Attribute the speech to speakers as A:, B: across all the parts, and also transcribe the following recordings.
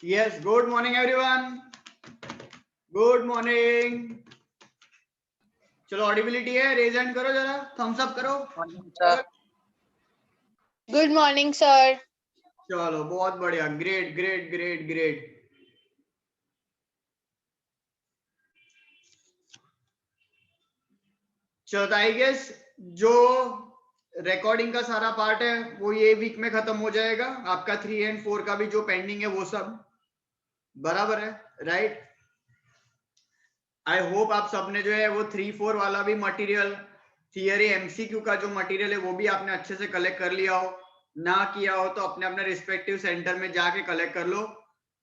A: Yes, good morning everyone. Good morning. चलो audibility है, raise hand करो जरा, थम्स अप करो.
B: Good morning sir.
A: चलो बहुत बढ़िया, ग्रेट ग्रेट ग्रेट ग्रेट. चलो आई गेस जो रिकॉर्डिंग का सारा पार्ट है वो ये वीक में खत्म हो जाएगा. आपका 3 and 4 का भी जो पेंडिंग है वो सब बराबर है, राइट. आई होप आप सबने जो है वो 3-4 वाला भी मटेरियल, थियरी एमसीक्यू का जो मटेरियल है वो भी आपने अच्छे से कलेक्ट कर लिया हो. ना किया हो तो अपने अपने रिस्पेक्टिव सेंटर में जाके कलेक्ट कर लो.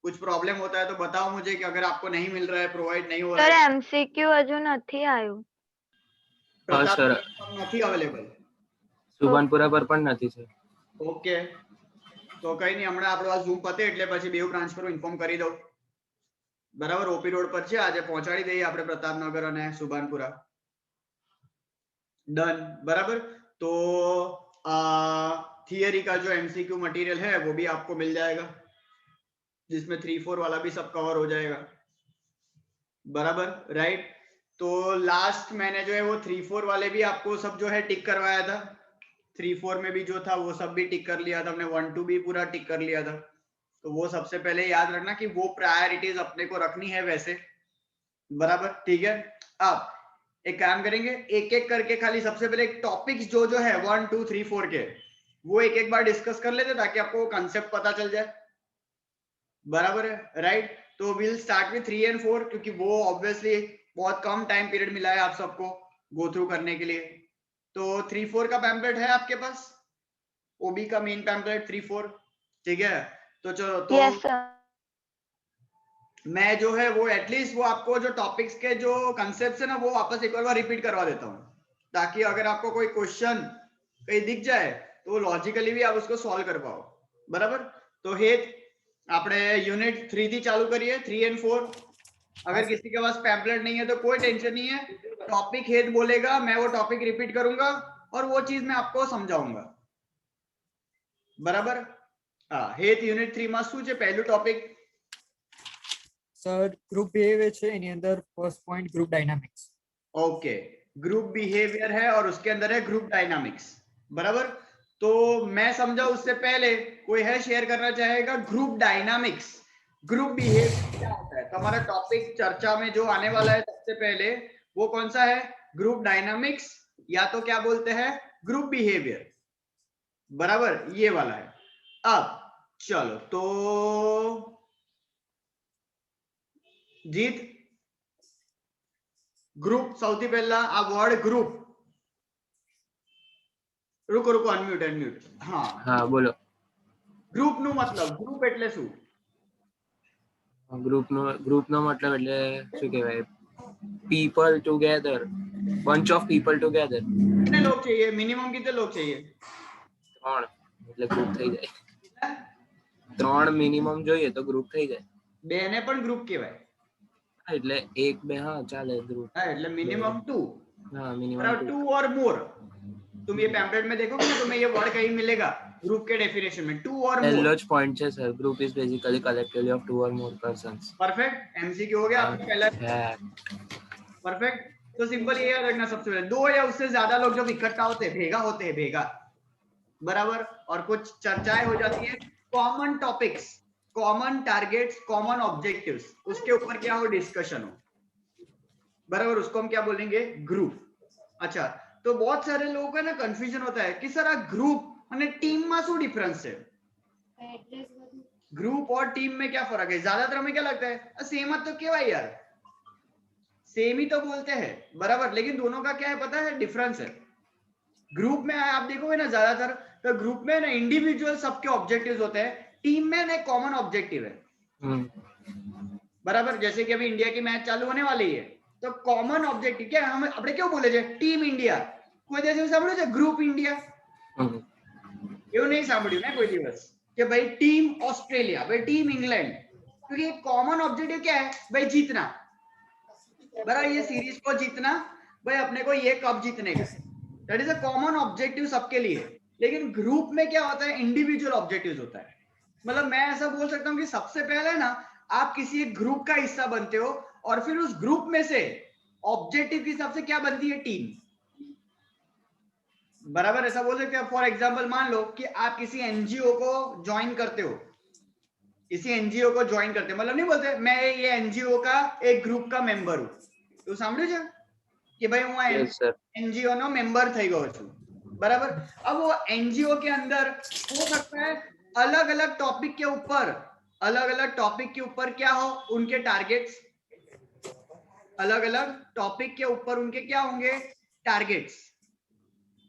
A: कुछ प्रॉब्लम होता है तो बताओ मुझे कि अगर आपको नहीं मिल रहा है, प्रोवाइड नहीं हो रहा
C: સર
A: है.
C: એમસીક્યુ હજુ નથી આવ્યું.
A: પ્રતાપ
D: સર
A: નથી અવેલેબલ.
D: સુભાનપુરા પર પણ નથી સર.
A: ઓકે, તો કઈ નહીં, હમણાં આપણો આ ઝૂમ પતે એટલે પછી બેવ બ્રાન્ચ પર ઇન્ફોર્મ કરી દઉં. બરાબર, ઓપી રોડ પર છે, આજે પહોંચાડી દઈએ આપણે પ્રતાપનગર અને સુભાનપુરા. डन. बराबर. तो थियरी का जो एमसीक्यू मटेरियल है वो भी आपको मिल जाएगा, जिसमें 3-4 वाला भी सब कवर हो जाएगा. बराबर, राइट. तो लास्ट मैंने जो है वो 3-4 वाले भी आपको सब जो है टिक करवाया था. 3-4 में भी जो था वो सब भी टिक कर लिया था हमने. 1-2 भी पूरा टिक कर लिया था. तो वो सबसे पहले याद रखना कि वो प्रायोरिटीज अपने को रखनी है वैसे. बराबर, ठीक है. अब एक काम करेंगे, एक एक करके खाली सबसे पहले टॉपिक्स जो है 1 2 3 4 के वो एक एक बार डिस्कस कर लेते ताकि आपको कंसेप्ट पता चल जाए. बराबर है, राइट. तो विल स्टार्ट विद 3 and 4 क्योंकि वो ऑब्वियसली बहुत कम टाइम पीरियड मिला है आप सबको गो थ्रू करने के लिए. तो 3-4 का पैम्पलेट है आपके पास, ओबी का मेन पैम्पलेट 3-4, ठीक है. तो चलो, तो
C: यस सर.
A: मैं जो है वो एटलीस्ट वो आपको जो टॉपिक्स के जो कंसेप्ट है ना वो वापस एक बार रिपीट करवा देता हूँ, ताकि अगर आपको कोई क्वेश्चन कहीं दिख जाए तो वो लॉजिकली भी आप उसको सॉल्व कर पाओ. बराबर. तो हेत આપણે यूनिट 3 થી ચાલુ કરીએ, 3 and 4. अगर किसी के पास पैम्पलेट नहीं है तो कोई टेंशन नहीं है, टॉपिक हेत बोलेगा, मैं वो टॉपिक रिपीट करूंगा और वो चीज मैं आपको समझाऊंगा. बराबर. हाँ, हेत यूनिट 3 માં શું છે પહેલું ટોપિક?
E: સર ગ્રુપ બિહેવિયર છે, એની અંદર first point group dynamics.
A: Okay, group behaviour है और उसके अंदर है ग्रुप डायनामिक्स. बराबर. तो मैं समझा उससे पहले कोई है शेयर करना चाहेगा ग्रुप डायनामिक्स, ग्रुप बिहेवियर क्या होता है? तो हमारा टॉपिक चर्चा में जो आने वाला है सबसे पहले वो कौन सा है? ग्रुप डायनामिक्स, या तो क्या बोलते हैं ग्रुप बिहेवियर. बराबर, ये वाला है. अब चलो, तो जीत, ग्रुप સૌથી પહેલા આ વર્ડ ગ્રુપ. रुको रुको, अनम्यूट अनम्यूट. हाँ
D: હા બોલો.
A: ગ્રુપ નું मतलब, ગ્રુપ એટલે શું?
D: ગ્રુપનો મતલબ એટલે શું કહેવાય? People together, bunch of people together.
A: कितने लोग चाहिए? मिनिमम कितने लोग चाहिए?
D: 3 એટલે ગ્રુપ થઈ જાય. 3 મિનિમમ જોઈએ તો ગ્રુપ થઈ જાય.
A: બે ને પણ ગ્રુપ કહેવાય.
D: એટલે 1-2 હા ચાલે ગ્રુપ.
A: हाँ, એટલે मिनिमम 2.
D: હા મિનિમમ
A: बराबर, 2 और मोर. तुम ये पैम्पलेट में देखोगे ना, तुम्हें ये वर्ड कहीं मिलेगा ग्रुप के डेफिनेशन में, 2 और
D: પહેલો
A: मोर.
D: જ પોઈન્ટ છે sir. Group is basically collectively of 2 or more persons.
A: Perfect. MCQ हो गया आपका पहला. परफेक्ट. तो सिंपल ये याद रखना सबसे पहले, 2 या उससे ज्यादा लोग जब इकट्ठा होते हैं, भेगा होते हैं, भेगा. बराबर. और कुछ चर्चाएं हो जाती है, common topics, common targets, common objectives, उसके ऊपर क्या हो डिस्कशन हो. बराबर, उसको हम क्या बोलेंगे? ग्रुप. अच्छा, तो बहुत सारे लोगों का ना कंफ्यूजन होता है कि सर आ ग्रुप અને टीम में શું डिफरेंस है? ग्रुप और टीम में क्या फर्क है? ज्यादातर हमें क्या लगता है सेम तो केवा यार, सेम ही तो बोलते हैं. बराबर, लेकिन दोनों का क्या है पता है? डिफरेंस है. ग्रुप में आप देखोगे ना ज्यादातर, तो ग्रुप में ना इंडिविजुअल सबके ऑब्जेक्टिव्स होते हैं, टीम में ना कॉमन ऑब्जेक्टिव है. बराबर. जैसे कि अभी इंडिया की मैच चालू होने वाली है, तो कॉमन ऑब्जेक्टिव क्या हम આપણે કેવું બોલે છે? Team India. કોઈ દિવસ સાંભળ્યું છે ગ્રુપ ઇન્ડિયા? એવું નહીં સાંભળ્યું ને કોઈ દિવસ કે ભાઈ ટીમ ઓસ્ટ્રેલિયા, ભાઈ टीम इंग्लैंड, क्योंकि कॉमन ऑब्जेक्टिव क्या है भाई? जीतना. बराबर, ये सीरीज को जीतना, भाई अपने को ये कप जीतने का, that is a common objective सबके लिए. लेकिन ग्रुप में क्या होता है? इंडिविजुअल ऑब्जेक्टिव्स होता है. मतलब मैं ऐसा बोल सकता हूँ कि सबसे पहले ना आप किसी एक ग्रुप का हिस्सा बनते हो और फिर उस ग्रुप में से ऑब्जेक्टिव के हिसाब से क्या बनती है, टीम। बराबर, ऐसा बोल सकते हैं। फॉर एग्जांपल मान लो कि आप किसी एनजीओ को ज्वाइन करते हो, किसी एनजीओ को ज्वाइन करते हो, मतलब नहीं बोलते मैं ये एनजीओ का एक ग्रुप का मेंबर हूँ, तो समझो जा कि भाई હું
D: Yes, sir.
A: एनजीओ નો મેમ્બર થઈ ગયો છું, બરાબર। अब वो एनजीओ के अंदर हो सकता है अलग अलग टॉपिक के ऊपर, अलग अलग टॉपिक के ऊपर क्या हो, उनके टारगेट्स, अलग अलग टॉपिक के ऊपर उनके क्या होंगे, टारगेट्स,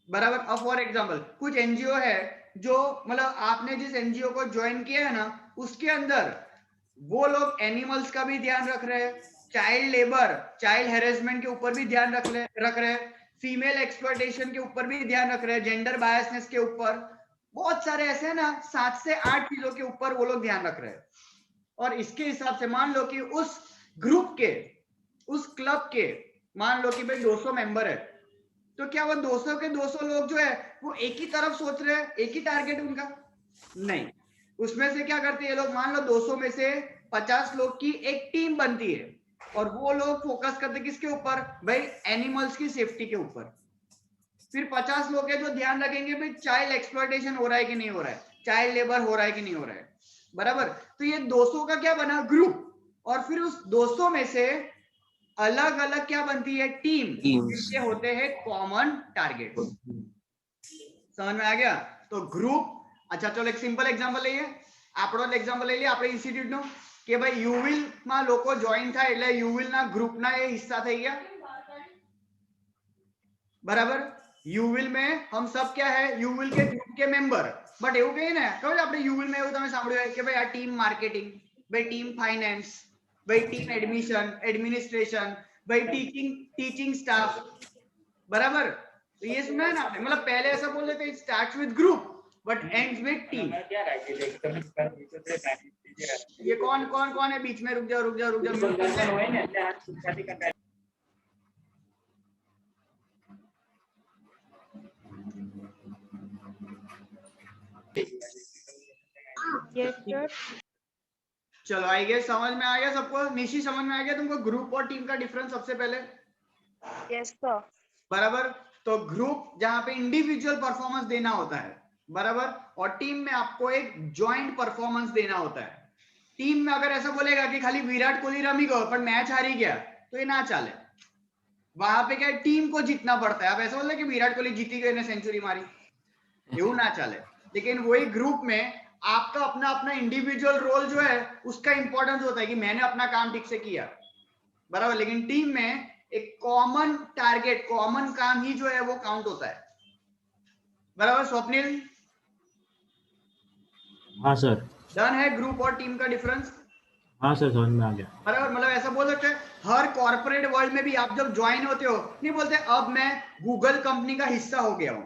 A: बराबर। अब फॉर एग्जांपल कुछ एनजीओ है जो, मतलब आपने जिस एनजीओ को ज्वाइन किया है ना, उसके अंदर वो लोग एनिमल्स का भी ध्यान रख रहे हैं, चाइल्ड लेबर, चाइल्ड हैरेसमेंट के ऊपर भी ध्यान रख रहे हैं, फीमेल एक्सप्लॉयटेशन के ऊपर भी ध्यान रख रहे हैं, जेंडर बायसनेस के ऊपर, बहुत सारे ऐसे है ना 7 से 8 चीजों के ऊपर वो लोग ध्यान रख रहे हैं। और इसके हिसाब से मान लो कि उस ग्रुप के, उस क्लब के मान लो कि भाई 200 मेंबर है, तो क्या वो 200 के 200 लोग जो है वो एक ही तरफ सोच रहे हैं, एक ही टारगेट उनका? नहीं, उसमें से क्या करते हैं ये लोग, मान लो 200 में से 50 लोग की एक टीम बनती है और वो लोग फोकस करते किसके ऊपर, भाई एनिमल्स की सेफ्टी के ऊपर। फिर 50 लोग हैं जो ध्यान रखेंगे भाई चाइल्ड एक्सप्लॉयटेशन हो रहा है कि नहीं हो रहा है, चाइल्ड लेबर हो रहा है कि नहीं हो रहा है, बराबर। तो ये 200 का क्या बना, ग्रुप। और फिर उस 200 में से अलग अलग क्या बनती है, टीम, जिसके होते हैं कॉमन टारगेट। समझ में आ गया? तो ग्रुप, अच्छा चलो एक सिंपल एग्जांपल લઈએ, આપણો એક્ઝામ્પલ લઈ લઈએ આપણે ઇન્સ્ટિટ્યૂટ નું, કે ભાઈ યુવિલ માં લોકો જોઈન થાય એટલે યુવિલ ના ગ્રુપ ના એ હિસ્સા થઈ ગયા, બરાબર। યુવિલ में हम सब क्या है, યુવિલ के ग्रुप के मेंबर। बट એવું કહીએ ને, ખબર આપણે યુવિલ में એવું તમે સાંભળ્યું હોય કે ભાઈ આ ટીમ માર્કેટિંગ, ભાઈ ટીમ ફાઇનાન્સ, भाई टीम एडमिशन, एडमिनिस्ट्रेशन, भाई टीचिंग स्टाफ, बराबर। तो ये सुना है ना आपने, मतलब पहले ऐसा बोल देते हैं starts with group but ends with team. ये कौन कौन कौन है बीच में, रुक जाओ रुक जाओ रुक जाओ।
C: Yes, sir.
A: चलो आई गया, समझ में आ गया सबको? निशी समझ में आ गया तुमको ग्रुप और टीम का डिफरेंस सबसे पहले?
C: Yes, sir.
A: बराबर। तो ग्रुप जहां पे इंडिविजुअल परफॉर्मेंस देना होता है, बराबर, और टीम में आपको एक ज्वाइंट परफॉर्मेंस देना होता है। टीम में अगर ऐसा बोलेगा कि खाली विराट कोहली रमी गयो पर मैच हारी गया, तो ये ना चले। वहां पे क्या टीम को जीतना पड़ता है। अब ऐसा बोले कि विराट कोहली जीती गई ने सेंचुरी मारी, ये ना चले। लेकिन वही ग्रुप में आपका अपना अपना इंडिविजुअल रोल जो है उसका इंपॉर्टेंस होता है कि मैंने अपना काम ठीक से किया, बराबर। लेकिन टीम में एक कॉमन टारगेट, कॉमन काम ही जो है वो काउंट होता है, बराबर। स्वप्निल?
F: हाँ सर।
A: डन है ग्रुप और टीम का डिफरेंस?
F: हाँ सर, समझ में आ गया।
A: बराबर। मतलब ऐसा बोल सकते हैं हर कॉर्पोरेट वर्ल्ड में भी आप जब ज्वाइन होते हो, नहीं बोलते अब मैं गूगल कंपनी का हिस्सा हो गया हूं।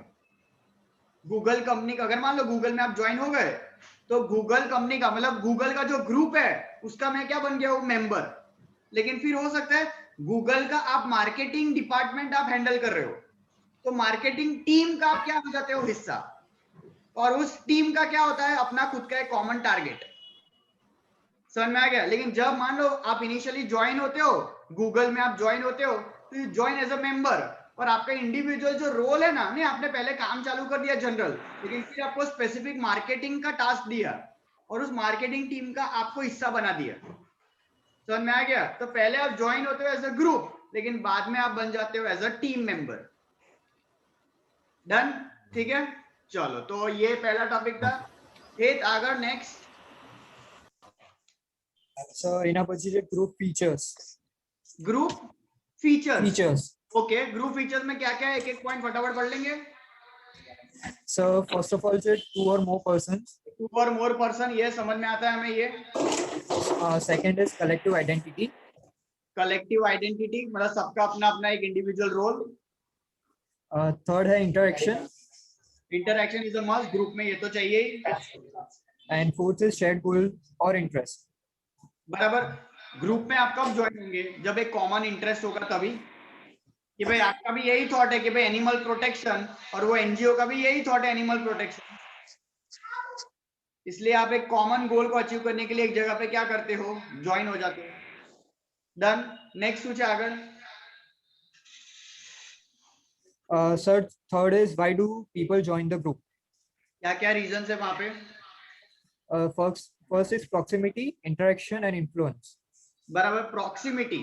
A: गूगल कंपनी का, अगर मान लो गूगल में आप ज्वाइन हो गए, तो गूगल कंपनी का मतलब गूगल का जो ग्रुप है उसका मैं क्या बन गया हूं, मेंबर। लेकिन फिर हो सकता है गूगल का आप मार्केटिंग डिपार्टमेंट आप हैंडल कर रहे हो, तो मार्केटिंग टीम का आप क्या हो जाते हो, हिस्सा। और उस टीम का क्या होता है, अपना खुद का एक कॉमन टारगेट। समझ में आ गया? लेकिन जब मान लो आप इनिशियली ज्वाइन होते हो, गूगल में आप ज्वाइन होते हो, तो you join as a member, और आपका इंडिविजुअल जो रोल है ना, नहीं आपने पहले काम चालू कर दिया जनरल, लेकिन फिर आपको स्पेसिफिक मार्केटिंग का टास्क दिया और उस मार्केटिंग टीम का आपको हिस्सा बना दिया। समझ में आ गया? तो पहले आप ज्वाइन होते हो एज अ ग्रुप, लेकिन बाद में आप बन जाते हो as a team member. Done? ठीक है, चलो तो ये पहला टॉपिक था। हित आगर नेक्स्ट।
E: सर એના પછી છે group features.
A: Group features.
E: Features
A: okay, group features में क्या क्या है, एक एक पॉइंट फटाफट पढ़ लेंगे।
E: सर फर्स्ट ऑफ ऑल છે 2 or more persons।
A: 2 or more person, ये समझ में आता है हमें। ये
E: second is collective identity.
A: Collective identity मतलब सबका अपना अपना एक इंडिविजुअल रोल।
E: थर्ड है interaction.
A: Interaction is a must, group में ये तो चाहिए ही।
E: And fourth is shared goal और इंटरेस्ट।
A: बराबर। ग्रुप में आप कब ज्वाइन होंगे, जब एक कॉमन इंटरेस्ट होगा तभी, कि भाई आपका भी यही थॉट है कि भाई एनिमल प्रोटेक्शन, और वो एनजीओ का भी यही थॉट है एनिमल प्रोटेक्शन। इसलिए आप एक कॉमन गोल को अचीव करने के लिए एक जगह पे क्या करते हो, ज्वाइन हो जाते हो। डन। नेक्स्ट पूछे आगे।
E: Sir, third is why do people join the group?
A: क्या क्या रीजन है वहां पे?
E: First is proximity, interaction, and influence.
A: बराबर, प्रॉक्सिमिटी।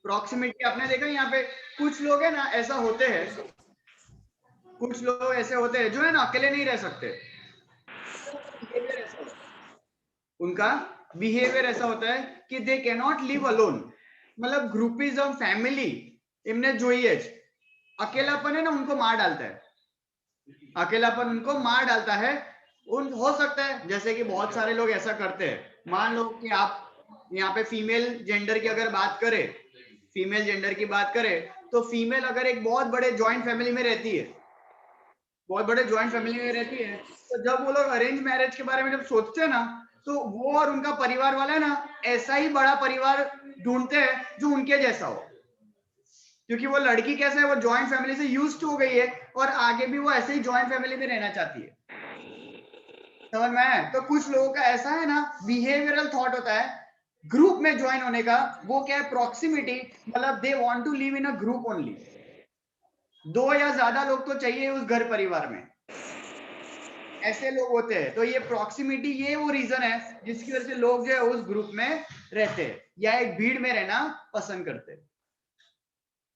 A: प्रॉक्सिमिटी आपने देखा यहाँ पे कुछ लोग है ना ऐसा होते हैं, कुछ लोग ऐसे होते हैं जो है ना अकेले नहीं रह सकते। उनका बिहेवियर ऐसा होता है कि they can not live alone. मतलब ग्रुपिज्म, फैमिली इनने જોઈએ જ। अकेलापन है ना उनको मार डालता है, अकेलापन उनको मार डालता है। उन हो सकता है जैसे कि बहुत सारे लोग ऐसा करते हैं। मान लो कि आप यहाँ पे फीमेल जेंडर की अगर बात करें, फीमेल जेंडर की बात करें तो फीमेल अगर एक बहुत बड़े जॉइंट फैमिली में रहती है, बहुत बड़े जॉइंट फैमिली में रहती है, तो जब वो लोग अरेंज मैरिज के बारे में जब सोचते हैं ना, तो वो और उनका परिवार वाला है ना ऐसा ही बड़ा परिवार ढूंढते हैं जो उनके जैसा हो। क्योंकि वो लड़की कैसे है, वो जॉइंट फैमिली से यूज्ड हो गई है और आगे भी वो ऐसे ही जॉइंट फैमिली में रहना चाहती है। समझ में आया? तो कुछ लोगों का ऐसा है ना बिहेवियरल थॉट होता है ग्रुप में ज्वाइन होने का। वो क्या है, प्रॉक्सिमिटी। मतलब they want to live in a group only. 2 या ज्यादा लोग तो चाहिए उस घर परिवार में, ऐसे लोग होते हैं। तो ये प्रॉक्सिमिटी, ये वो रीजन है जिसकी वजह से लोग जो है उस ग्रुप में रहते हैं या एक भीड़ में रहना पसंद करते हैं।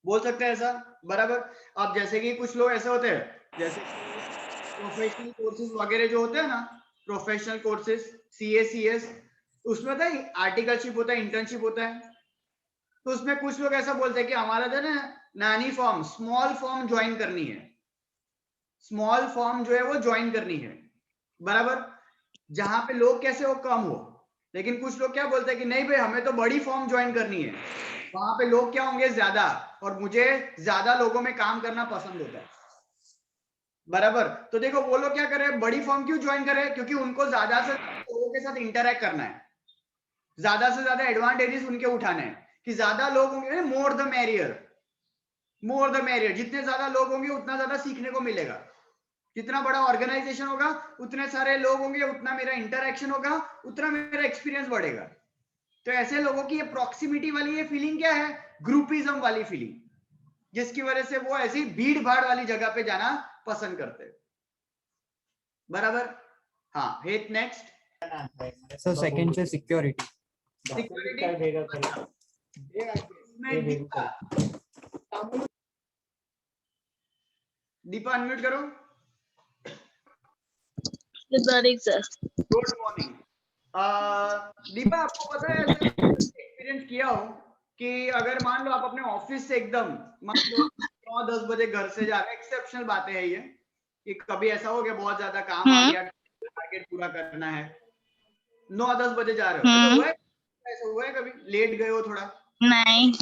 A: बोल सकते हैं ऐसा, बराबर। अब जैसे कि कुछ लोग ऐसे होते हैं जैसे प्रोफेशनल कोर्सेज वगैरह जो होते हैं ना, प्रोफेशनल कोर्सेज सीए सीएस, उसमें होता है आर्टिकलशिप होता है, इंटर्नशिप होता है। तो उसमें कुछ लोग ऐसा बोलते हैं कि हमारा जो है ना नानी फॉर्म, स्मॉल फॉर्म ज्वाइन करनी है, स्मॉल फॉर्म जो है वो ज्वाइन करनी है, बराबर, जहां पे लोग कैसे हो, कम हो। लेकिन कुछ लोग क्या बोलते हैं कि नहीं भाई हमें तो बड़ी फॉर्म ज्वाइन करनी है, वहां पे लोग क्या होंगे, ज्यादा, और मुझे ज्यादा लोगों में काम करना पसंद होता है, बराबर। तो देखो वो लोग क्या कर रहे हैं, बड़ी फॉर्म क्यों ज्वाइन कर रहे हैं, क्योंकि उनको ज्यादा से ज्यादा लोगों के साथ इंटरेक्ट करना है, ज्यादा से ज्यादा एडवांटेजेस उनके उठाने हैं कि ज्यादा लोग होंगे, more the merrier, more the merrier. जितने ज्यादा लोग होंगे उतना ज्यादा सीखने को मिलेगा, जितना बड़ा ऑर्गेनाइजेशन होगा उतने सारे लोग होंगे, उतना मेरा इंटरेक्शन होगा, उतना मेरा एक्सपीरियंस बढ़ेगा। तो ऐसे लोगों की ये प्रॉक्सिमिटी वाली ये फीलिंग क्या है, ग्रुपिज्म वाली फीलिंग, जिसकी वजह से वो ऐसी भीड़ भाड़ वाली जगह पे जाना पसंद करते हैं, बराबर। हाँ, hit next.
E: So second is security.
A: Deepa unmute करो।
C: Good morning, sir.
A: Good morning. Deepa, आपको पता है ऐसा एक्सपीरियंस किया हो कि अगर मान लो आप अपने ऑफिस से एकदम मान लो 9-10 बजे घर से जा रहे, एक्सेप्शनल बातें है ये कि कभी ऐसा हो गया बहुत ज्यादा काम आ गया, टारगेट पूरा करना है, 9-10 बजे जा रहे हो, ऐसा हुआ है? ऐसा हुआ है कभी लेट गए हो थोड़ा?
C: नहीं,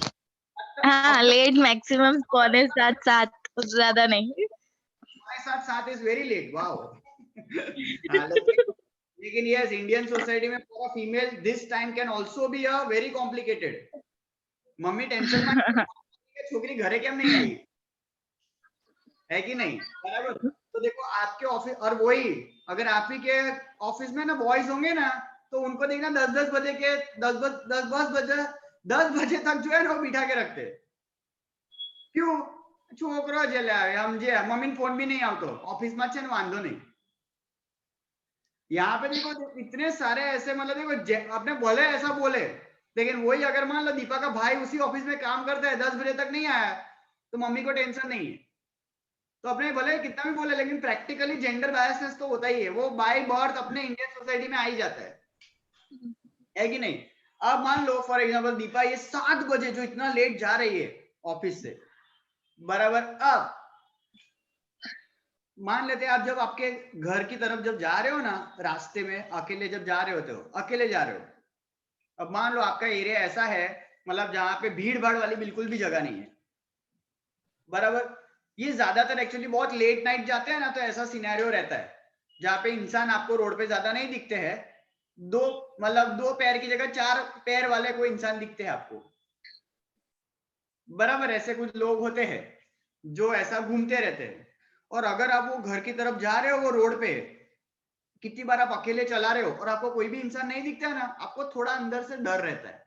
C: हाँ लेट मैक्सिमम 6:45, उससे ज्यादा नहीं।
A: 7 इज वेरी लेट, वाओ। लेकिन यस, इंडियन सोसाइटी में for a female this time can also be a very complicated. Mummy tension मत, छोकरी घरे केम नहीं आई, है कि नहीं, बराबर। तो देखो आपके ऑफिस, और वही अगर आप ही के ऑफिस में ना बॉयज होंगे ना, तो उनको देखना 10-10 बजे के 10 बजे तक जो है ना वो बिठा के रखते। क्यों? छोकरो जे लावे, हम जे मम्मी फोन भी नहीं आओ तो ऑफिस में छे वांधो नहीं। यहाँ पे देखो इतने सारे ऐसे, मतलब देखो आपने बोले ऐसा बोले, लेकिन वही अगर मान लो दीपा का भाई उसी ऑफिस में काम करता है, 10 बजे तक नहीं आया, तो मम्मी को टेंशन नहीं है। तो अपने भले कितना भी बोले, लेकिन प्रैक्टिकली जेंडर बायसनेस तो होता ही है, वो बाय बर्थ अपने इंडियन सोसाइटी में आ ही जाता है कि नहीं। अब मान लो फॉर एग्जांपल दीपा ये 7 बजे जो इतना लेट जा रही है ऑफिस से, बराबर। अब मान लेते हैं आप जब आपके घर की तरफ जब जा रहे हो ना, रास्ते में अकेले जब जा रहे होते हो, अकेले जा रहे हो, अब मान लो आपका एरिया ऐसा है मतलब जहां पे भीड़ भाड़ वाली बिल्कुल भी जगह नहीं है, बराबर। ये ज्यादातर एक्चुअली बहुत लेट नाइट जाते हैं ना, तो ऐसा सिनेरियो रहता है जहाँ पे इंसान आपको रोड पे ज्यादा नहीं दिखते हैं, मतलब 2 पैर की जगह 4 पैर वाले कोई इंसान दिखते हैं आपको, बराबर। ऐसे कुछ लोग होते हैं जो ऐसा घूमते रहते हैं। और अगर आप वो घर की तरफ जा रहे हो वो रोड पे, कितनी बार आप अकेले चला रहे हो और आपको कोई भी इंसान नहीं दिखता है ना, आपको थोड़ा अंदर से डर रहता है।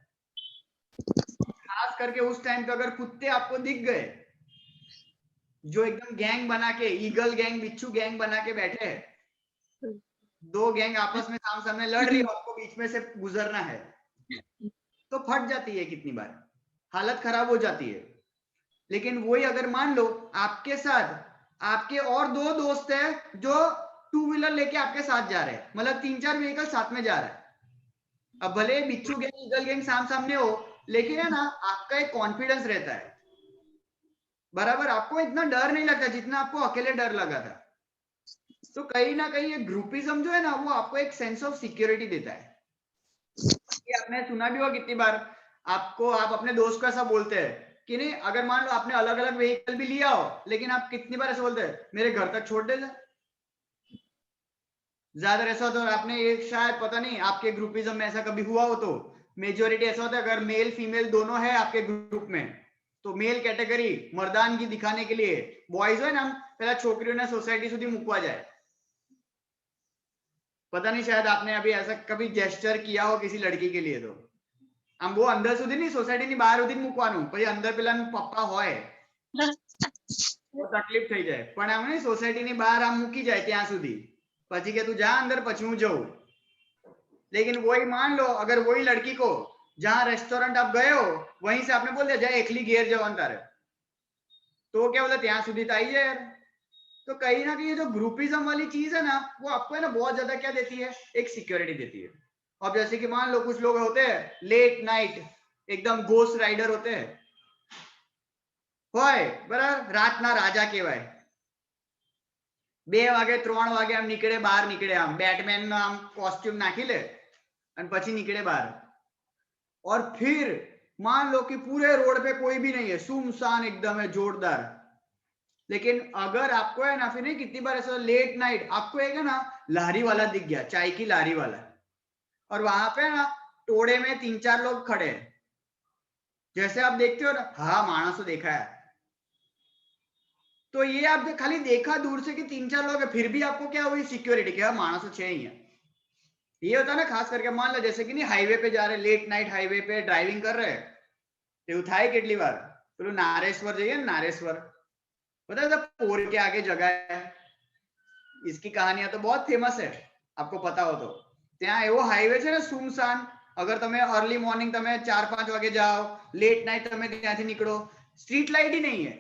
A: खास करके उस टाइम पे अगर कुत्ते आपको दिख गए जो एकदम गैंग बना के, ईगल गैंग, बिच्छू गैंग बना के बैठे हैं, दो गैंग आपस में सामने सामने लड़ रही है, आपको बीच में से गुजरना है, तो फट जाती है, कितनी बार हालत खराब हो जाती है। लेकिन वही अगर मान लो आपके साथ आपके और दो दोस्त हैं जो टू व्हीलर लेके आपके साथ जा रहे हैं, मतलब 3-4 व्हीकल साथ में जा रहा है। अब भले बिच्छू गैंग, ईगल गैंग सामने हो, लेकिन है ना आपका एक कॉन्फिडेंस रहता है, बराबर। आपको इतना डर नहीं लगता जितना आपको अकेले डर लगा था। तो कहीं ना कहीं ये ग्रुपिज्म जो है ना, वो आपको एक सेंस ऑफ सिक्योरिटी देता है। ये आपने सुना भी होगा कितनी बार, आपको आप अपने दोस्त को ऐसा बोलते हैं कि नहीं, अगर मान लो आपने अलग अलग व्हीकल भी लिया हो, लेकिन आप कितनी बार ऐसा बोलते हैं, मेरे घर तक छोड़ दे जा। ज्यादा ऐसा होता है, आपने ये शायद पता नहीं आपके ग्रुपिज्म में ऐसा कभी हुआ हो, तो मेजोरिटी ऐसा होता है, अगर मेल फीमेल दोनों है आपके ग्रुप में, तो मेल कैटेगरी मर्दानगी दिखाने के लिए बॉयज है ना, पहला छोकरियों सोसाइटी सुधी मुकवा जाए। पता नहीं शायद आपने अभी ऐसा कभी जेस्चर किया हो किसी लड़की के लिए, तो આમ બહુ અંદર સુધી નહીં, સોસાયટીની બહાર સુધી મૂકવાનું, પછી અંદર પેલાનું પપ્પા હોય તો તકલીફ થઈ જાય, પણ આમ નહીં, સોસાયટીની બહાર આમ મૂકી જાય ત્યાં સુધી, પછી કે તું जा अंदर, પછી હું जाऊं। लेकिन वही मान लो अगर वही लड़की को जहां रेस्टोरेंट आप गए हो वहीं से आपने बोल दिया जा एकली घेर जाओ अंदर, तो क्या बोला ત્યાં સુધી तो आई जाए यार। तो कहीं ना कहीं ये जो ग्रुपिज्म वाली चीज है ना, वो आपको है ना बहुत ज्यादा क्या देती है, एक सिक्योरिटी देती है। अब जैसे कि मान लो कुछ लोग होते हैं लेट नाइट एकदम घोस्ट राइडर होते हैं, હોય બરાબર, રાતના રાજા કહેવાય। 2 વાગે 3 વાગે આમ નીકળે, બહાર નીકળે, આમ બેટમેન નો આમ કોસ્ટ્યુમ નાખી લે અને પછી નીકળે બહાર। और फिर मान लो कि पूरे रोड पे कोई भी नहीं है, सुनसान एकदम है, जोरदार। लेकिन अगर आपको है ना, फिर नहीं, कितनी बार ऐसा लेट नाइट आपको एक है ना लारी वाला दिख गया, चाय की लारी वाला, और वहां पे ना टोड़े में 3-4 लोग खड़े हैं, जैसे आप देखते हो ना, हाँ मानसो देखा है, तो ये आप खाली देखा दूर से कि 3-4 लोग है, फिर भी आपको क्या हुई, सिक्योरिटी, क्या मानसो छे ही है। ये होता है ना, खास करके मान लो जैसे कि नहीं हाईवे पे जा रहे, लेट नाइट हाईवे पे ड्राइविंग कर रहे, એવું થાય કેટલી વાર, પેલું નારેશ્વર જઈએ ને, નારેશ્वर पता है पोर के आगे जगह है, इसकी कहानियां तो बहुत फेमस है, आपको पता हो तो। ત્યાં એવો હાઈવે છે ને સુમસાન, अगर તમે अर्ली मॉर्निंग તમે 4-5 વાગે જાઓ, लेट नाइट તમે ત્યાંથી નીકળો, સ્ટ્રીટ લાઇટ ही नहीं है,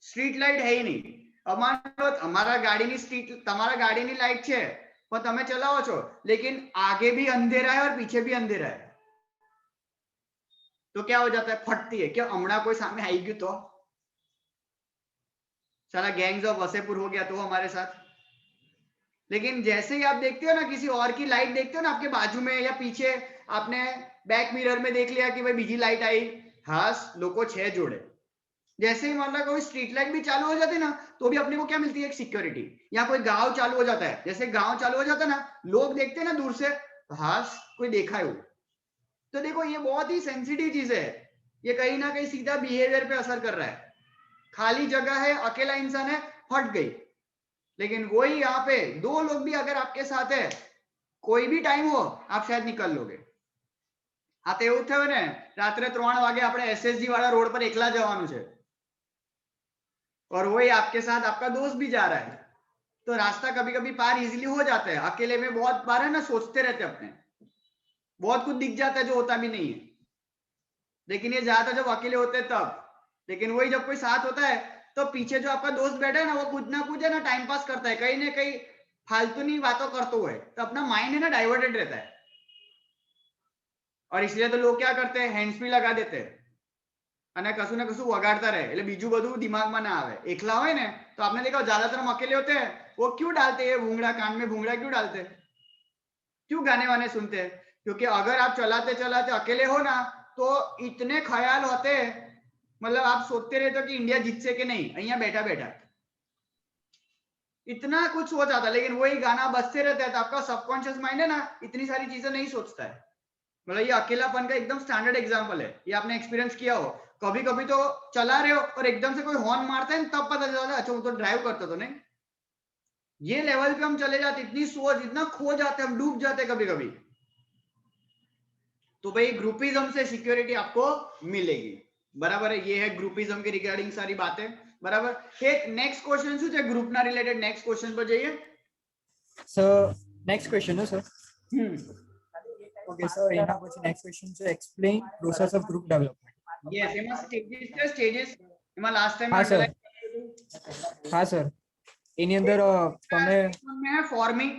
A: સ્ટ્રીટ લાઇટ है ही नहीं। અમારો અમારા ગાડીની સ્ટ્રીટ, તમારા ગાડીની લાઇટ છે પણ તમે ચલાવો છો, लेकिन आगे भी अंधेरा है और पीछे भी अंधेरा है, तो क्या हो जाता है, फटती है क्या, हमણાं कोई सामने आई गયું तो सारा गैंग्स ऑफ वसेपुर हो गया तो हमारे साथ। लेकिन जैसे ही आप देखते हो ना किसी और की लाइट देखते हो ना आपके बाजू में या पीछे, आपने बैक मिरर में देख लिया कि भाई बीजी लाइट आई, हास लोगों 6 जोड़े। जैसे ही मतलब कोई स्ट्रीट लाइट भी चालू हो जाती है ना, तो भी अपने को क्या मिलती है, एक सिक्योरिटी। या कोई गांव चालू हो जाता है, जैसे गांव चालू हो जाता है ना, लोग देखते हैं ना दूर से, हास कोई देखा है वो। तो देखो ये बहुत ही सेंसिटिव चीज है, ये कहीं ना कहीं सीधा बिहेवियर पे असर कर रहा है। खाली जगह है, अकेला इंसान है, फट गई। लेकिन वही यहाँ पे 2 लोग भी अगर आपके साथ है, कोई भी टाइम हो, आप शायद निकल लोगे। આ તો એવું થયું ને, રાત્રે 3 વાગે આપણે એસએસજી વાળા રોડ પર એકલા જવાનું છે, और वही आपके साथ आपका दोस्त भी जा रहा है, तो रास्ता कभी कभी पार इजीली हो जाता है। अकेले में बहुत बार है ना सोचते रहते अपने, बहुत कुछ दिख जाता है जो होता भी नहीं है, लेकिन ये ज्यादा जब अकेले होते हैं तब। लेकिन वही जब कोई साथ होता है, तो पीछे जो आपका दोस्त बैठा है ना, वो कुछ ना कुछ है ना टाइम पास करता है, कहीं ना कहीं फालतू नहीं बातों करते हुए, तो अपना माइंड है ना डाइवर्टेड रहता है। और इसलिए तो लोग क्या करते हैं, हैंड्स फ्री लगा देते हैं અને કશું ને કશું વગાડતા રહે, એટલે બીજું બધું દિમાગમાં ના આવે। એકલા હોય ને તો आपने देखा ज्यादातर हम अकेले होते हैं, वो क्यों डालते हैं भूंगड़ा, कान में भूंगड़ा क्यों डालते हैं, क्यों गाने वाने सुनते हैं, क्योंकि अगर आप चलाते चलाते अकेले हो ना, तो इतने ख्याल होते हैं, मतलब आप सोचते रहते हो कि इंडिया जीतसे कि नहीं, अहिया बैठा बैठा इतना कुछ हो जाता। लेकिन वही गाना बजते रहता है, तो आपका सबकॉन्शियस माइंड है ना इतनी सारी चीजें नहीं सोचता है। मतलब ये अकेलापन का एकदम स्टैंडर्ड एग्जांपल है, ये आपने एक्सपीरियंस किया हो। कभी कभी तो चला रहे हो और एकदम से कोई हॉर्न मारता है, तब पता चलता है अच्छा वो तो ड्राइव करता तो नहीं, ये लेवल पे हम चले जाते, इतनी सोच, इतना खो जाते, हम डूब जाते कभी कभी। तो भाई ग्रुपिज्म से सिक्योरिटी आपको मिलेगी, बराबर है। ये है ग्रुपिज्म के रिगार्डिंग सारी बातें, बराबर। एक नेक्स्ट क्वेश्चन શું છે ગ્રુપ ના રિલેટેડ? નેક્સ્ટ ક્વેશ્ચન પર જઈએ
E: સર નેક્સ્ટ ક્વેશ્ચન છે સર.
A: હમ
E: ઓકે સર, એના પછી નેક્સ્ટ ક્વેશ્ચન છે explain process of group development.
A: Yes, એમાં સ્ટેજીસ છે, સ્ટેજીસ એમાં લાસ્ટ ટાઈમ
E: હા સર. હા સર, એની અંદર તમે
A: फॉर्मिंग,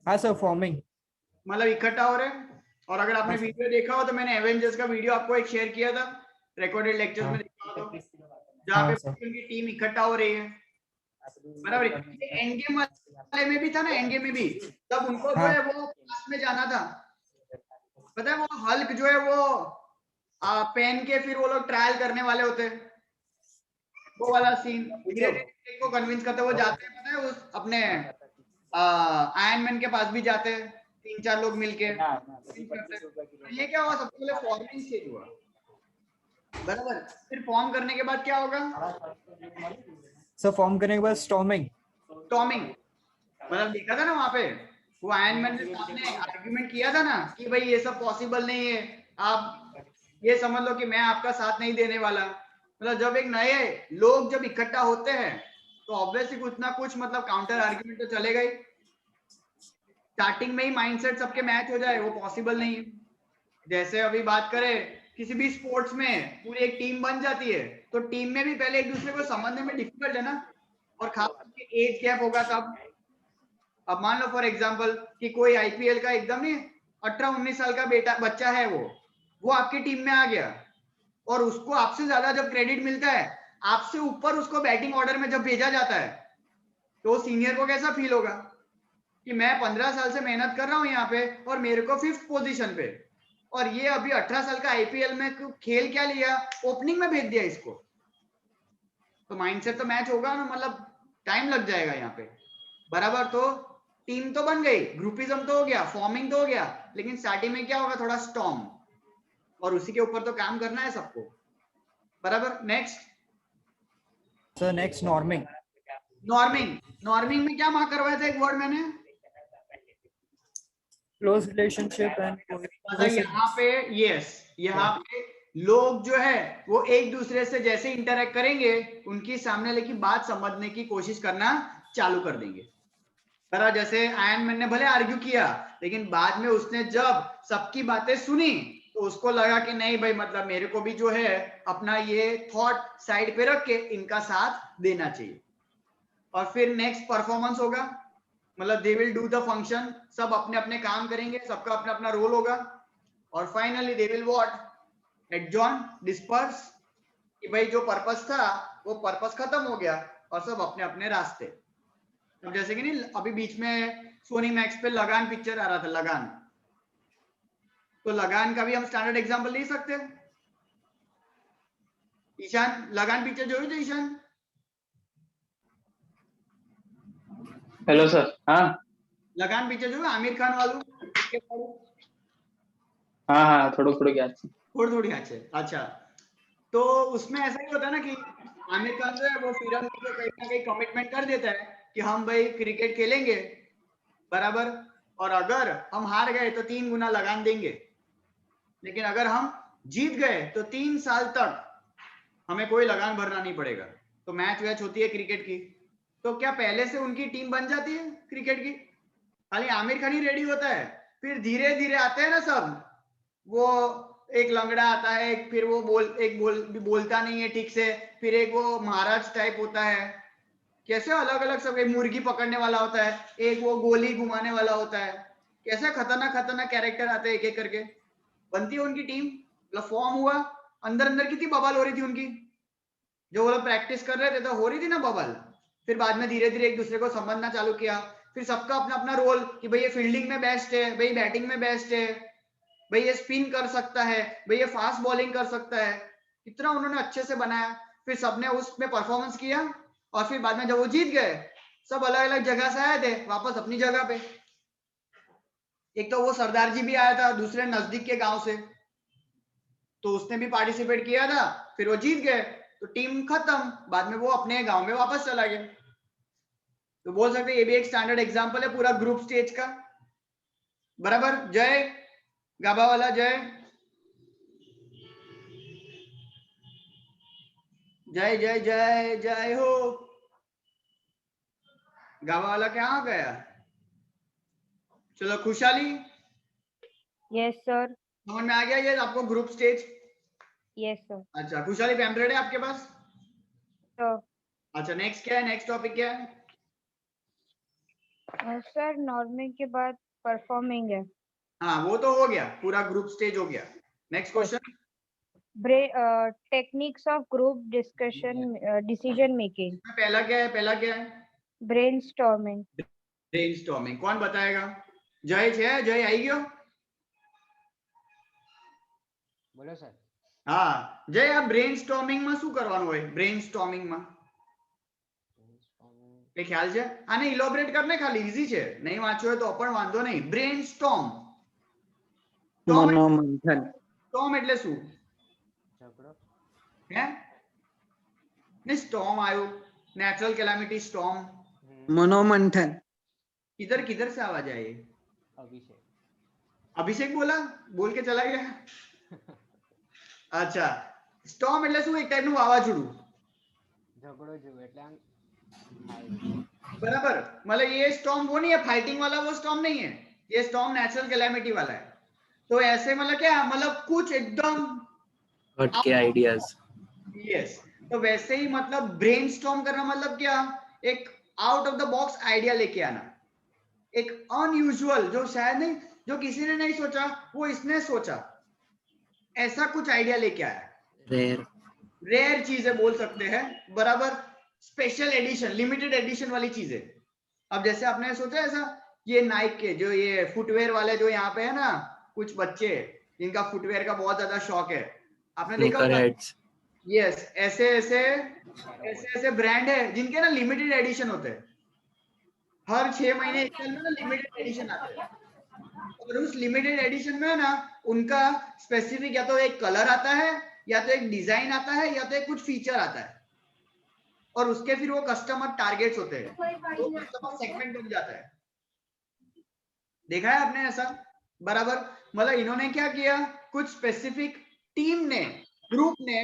E: હા સર ફોર્મિંગ
A: मतलब इकट्ठा हो रहे। और अगर आपने वीडियो देखा हो तो मैंने एवेंजर्स का वीडियो आपको एक शेयर किया था, रिकॉर्डेड लेक्चर्स में देखा हो तो, जहाँ पे उनकी टीम इकट्ठा हो रही है, बराबर। एंड गेम वाले में भी था ना, एंड गेम में भी तब उनको जो है वो पास में जाना था, पता है। वो हल्क जो है वो पेन के फिर वो लोग ट्रायल करने वाले होते हैं, वो वाला सीन धीरे-धीरे को कन्विंस करते वो जाते हैं, पता है, उस अपने आयरन मैन के पास भी जाते हैं 3-4 लोग मिलके। ये क्या हुआ? सबसे पहले फॉर्मिंग स्टेज हुआ, बराबर। फिर फॉर्म करने के बाद क्या होगा?
E: सर फॉर्म करने के बाद स्टॉर्मिंग।
A: स्टॉर्मिंग मतलब देखा था ना वहां पे, वो आयरन मैन ने सामने आर्गुमेंट किया था ना कि भाई ये सब पॉसिबल नहीं है, आप ये समझ लो कि मैं आपका साथ नहीं देने वाला। मतलब जब एक नए लोग जब इकट्ठा होते हैं तो ऑब्वियसली कुछ ना कुछ मतलब काउंटर आर्गुमेंट तो चलेगा ही। स्टार्टिंग में ही माइंडसेट सबके मैच हो जाए वो पॉसिबल नहीं है। जैसे अभी बात करें किसी भी स्पोर्ट्स में पूरी एक टीम बन जाती है तो टीम में भी पहले एक दूसरे को समझने में डिफिकल्ट है ना, और खास करके एज गैप होगा तब। अब मान लो फॉर एग्जांपल कि कोई आईपीएल का एकदम नहीं 18-19 साल का बच्चा है, वो आपकी टीम में आ गया और उसको आपसे ज्यादा जब क्रेडिट मिलता है, आपसे ऊपर उसको बैटिंग ऑर्डर में जब भेजा जाता है तो सीनियर को कैसा फील होगा कि मैं 15 साल से मेहनत कर रहा हूं यहाँ पे और मेरे को 5th पोजीशन पे, और ये अभी 18 साल का आईपीएल में खेल क्या लिया, ओपनिंग में भेज दिया इसको। तो माइंडसेट तो मैच होगा ना, मतलब टाइम लग जाएगा यहाँ पे, बराबर। तो टीम तो बन गई, ग्रुपिज्म तो हो गया, फॉर्मिंग तो हो गया, लेकिन स्टार्टिंग में क्या होगा? थोड़ा स्टॉर्म, और उसी के ऊपर तो काम करना है सबको, बराबर। Next
E: sir next norming.
A: Norming में क्या मार्क करवाया था? एक वर्ड मैंने
E: क्लोज रिलेशनशिप एंड
A: यहाँ पे यस, यहाँ पे लोग जो है वो एक दूसरे से जैसे इंटरेक्ट करेंगे उनकी सामने वाले की बात समझने की कोशिश करना चालू कर देंगे। पर जैसे आयरन मैन ने भले आर्ग्यू किया लेकिन बाद में उसने जब सबकी बातें सुनी तो उसको लगा कि नहीं भाई, मतलब मेरे को भी जो है अपना ये थॉट साइड पे रख के इनका साथ देना चाहिए। और फिर नेक्स्ट परफॉर्मेंस होगा, मतलब they will do the function, सब अपने अपने काम करेंगे, सबका अपना अपना रोल होगा। और finally they will what adjourn, disperse, कि भाई जो पर्पस था वो पर्पस खत्म हो गया और सब अपने अपने रास्ते। तो जैसे कि नहीं अभी बीच में सोनी मैक्स पे लगान पिक्चर आ रहा था, लगान, तो लगान का भी हम स्टैंडर्ड एग्जांपल ले सकते हैं। ईशान लगान पिक्चर જોયું છે ईशान?
G: Hello sir. हाँ
A: लगान पिक्चर जो आमिर खान वालू?
G: हाँ हाँ थोड़ा थोड़ा याद है।
A: थोड़ी याद है। अच्छा, तो उसमें ऐसा ही होता है ना कि आमिर खान जो है वो फिल्म में कहीं ना कहीं कमिटमेंट कर देता है कि हम भाई क्रिकेट खेलेंगे, बराबर, और अगर हम हार गए तो 3 गुना लगान देंगे, लेकिन अगर हम जीत गए तो 3 साल तक हमें कोई लगान भरना नहीं पड़ेगा। तो मैच वैच होती है क्रिकेट की, तो क्या पहले से उनकी टीम बन जाती है क्रिकेट की? खाली आमिर खान ही रेडी होता है, फिर धीरे धीरे आते हैं ना सब, वो एक लंगड़ा आता है, फिर वो बोलता नहीं है ठीक से, फिर एक वो महाराज टाइप होता है, कैसे अलग अलग सब, एक मुर्गी पकड़ने वाला होता है, एक वो गोली घुमाने वाला होता है, कैसे खतरनाक खतरनाक कैरेक्टर आते हैं एक एक करके। बनती है उनकी टीम, मतलब फॉर्म हुआ, अंदर अंदर कितनी बबल हो रही थी उनकी, जो वो लोग प्रैक्टिस कर रहे थे तो हो रही थी ना बबल। फिर बाद में धीरे धीरे एक दूसरे को समझना चालू किया, फिर सबका अपना अपना रोल कि भाई ये फील्डिंग में बेस्ट है, भाई बैटिंग में बेस्ट है, भाई ये स्पिन कर सकता है, भाई ये फास्ट बॉलिंग कर सकता है, इतना उन्होंने अच्छे से बनाया। फिर सबने उसमें परफॉर्मेंस किया और फिर बाद में जब वो जीत गए सब अलग अलग जगह से आए थे वापस अपनी जगह पे। एक तो वो सरदार जी भी आया था दूसरे नजदीक के गांव से, तो उसने भी पार्टिसिपेट किया था, फिर वो जीत गए तो टीम खत्म, बाद में वो अपने गांव में वापस चला गया। तो बोल सकते हैं ये भी एक स्टैंडर्ड एग्जांपल है पूरा ग्रुप स्टेज का। बराबर। जय गाबा वाला, जय जय जय जय जय हो। गाबा वाला कहाँ गया? चलो खुशहाली,
B: Yes, sir.
A: समझ में आ गया ये आपको ग्रुप स्टेज?
B: Yes, sir.
A: अच्छा खुशहाली पैम्पलेट है आपके पास?
B: So,
A: अच्छा नेक्स्ट क्या है, नेक्स्ट टॉपिक क्या है?
B: sir, नॉर्मिंग के बाद परफॉर्मिंग है।
A: हाँ वो तो हो गया, पूरा ग्रुप स्टेज हो गया। Next question.
B: Techniques of group discussion decision making.
A: पहला क्या है, पहला क्या है?
B: ब्रेनस्टॉर्मिंग।
A: ब्रेनस्टॉर्मिंग। कौन बताएगा? जय છે, जय आई गयो?
E: બોલો સર.
A: હા જય, આ બ્રેનસ્ટોર્મિંગ માં શું કરવાનું હોય? બ્રેનસ્ટોર્મિંગ માં કઈ ખ્યાલ છે? આને ઇલોબરેટ કરને, ખાલી ઈઝી છે, નહીં વાંચ્યો હોય તો પણ વાંધો નહીં. બ્રેનસ્ટોર્મ,
G: મનોમંથન.
A: સ્ટોર્મ એટલે શું? હે ને સ્ટોર્મ આવ્યું, नेचुरल कैलामिटी स्टॉर्म।
G: मनोमंथन।
A: किधर किधर से आवाज आई?
E: અભિષેક.
A: अभिषेक बोला, बोल के चला गया। अच्छा, સ્ટોર્મ એટલે શું? એક ટાઈપનું વાવાઝોડું।
E: ઝઘડો જેવું એટલે આમ
A: बराबर, मतलब ये स्टॉर्म वो नहीं है फाइटिंग वाला, वो स्टॉर्म नहीं है, ये स्टॉर्म नेचुरल कैलामिटी वाला है। तो ऐसे मतलब क्या, मतलब कुछ एकदम
D: हट के आइडियाज।
A: यस, तो वैसे ही मतलब ब्रेनस्टॉर्म करना मतलब क्या, एक out of the box idea लेके आना, एक अनयूजुअल, जो शायद नहीं, जो किसी ने नहीं सोचा वो इसने सोचा, ऐसा कुछ आइडिया लेके आया।
D: रेयर
A: रेयर चीजें बोल सकते हैं, बराबर। स्पेशल एडिशन, लिमिटेड एडिशन वाली चीजें। अब जैसे आपने सोचा ऐसा, ये नाइक के जो ये फुटवेयर वाले जो यहाँ पे है ना, कुछ बच्चे जिनका फुटवेयर का बहुत ज्यादा शौक है, आपने देखा होगा। यस, ऐसे ऐसे ऐसे ऐसे ब्रांड है जिनके ना लिमिटेड एडिशन होते हैं, हर 6 महीने एक साल में ना लिमिटेड एडिशन आते हैं, और उस लिमिटेड एडिशन में ना उनका स्पेसिफिक या तो एक कलर आता है, या तो एक डिजाइन आता है, या तो एक कुछ फीचर आता है, और उसके फिर वो कस्टमर टारगेट्स होते हैं, वो कस्टमर सेगमेंट बन जाता है। देखा है आपने ऐसा? बराबर, मतलब इन्होंने क्या किया, कुछ स्पेसिफिक टीम ने, ग्रुप ने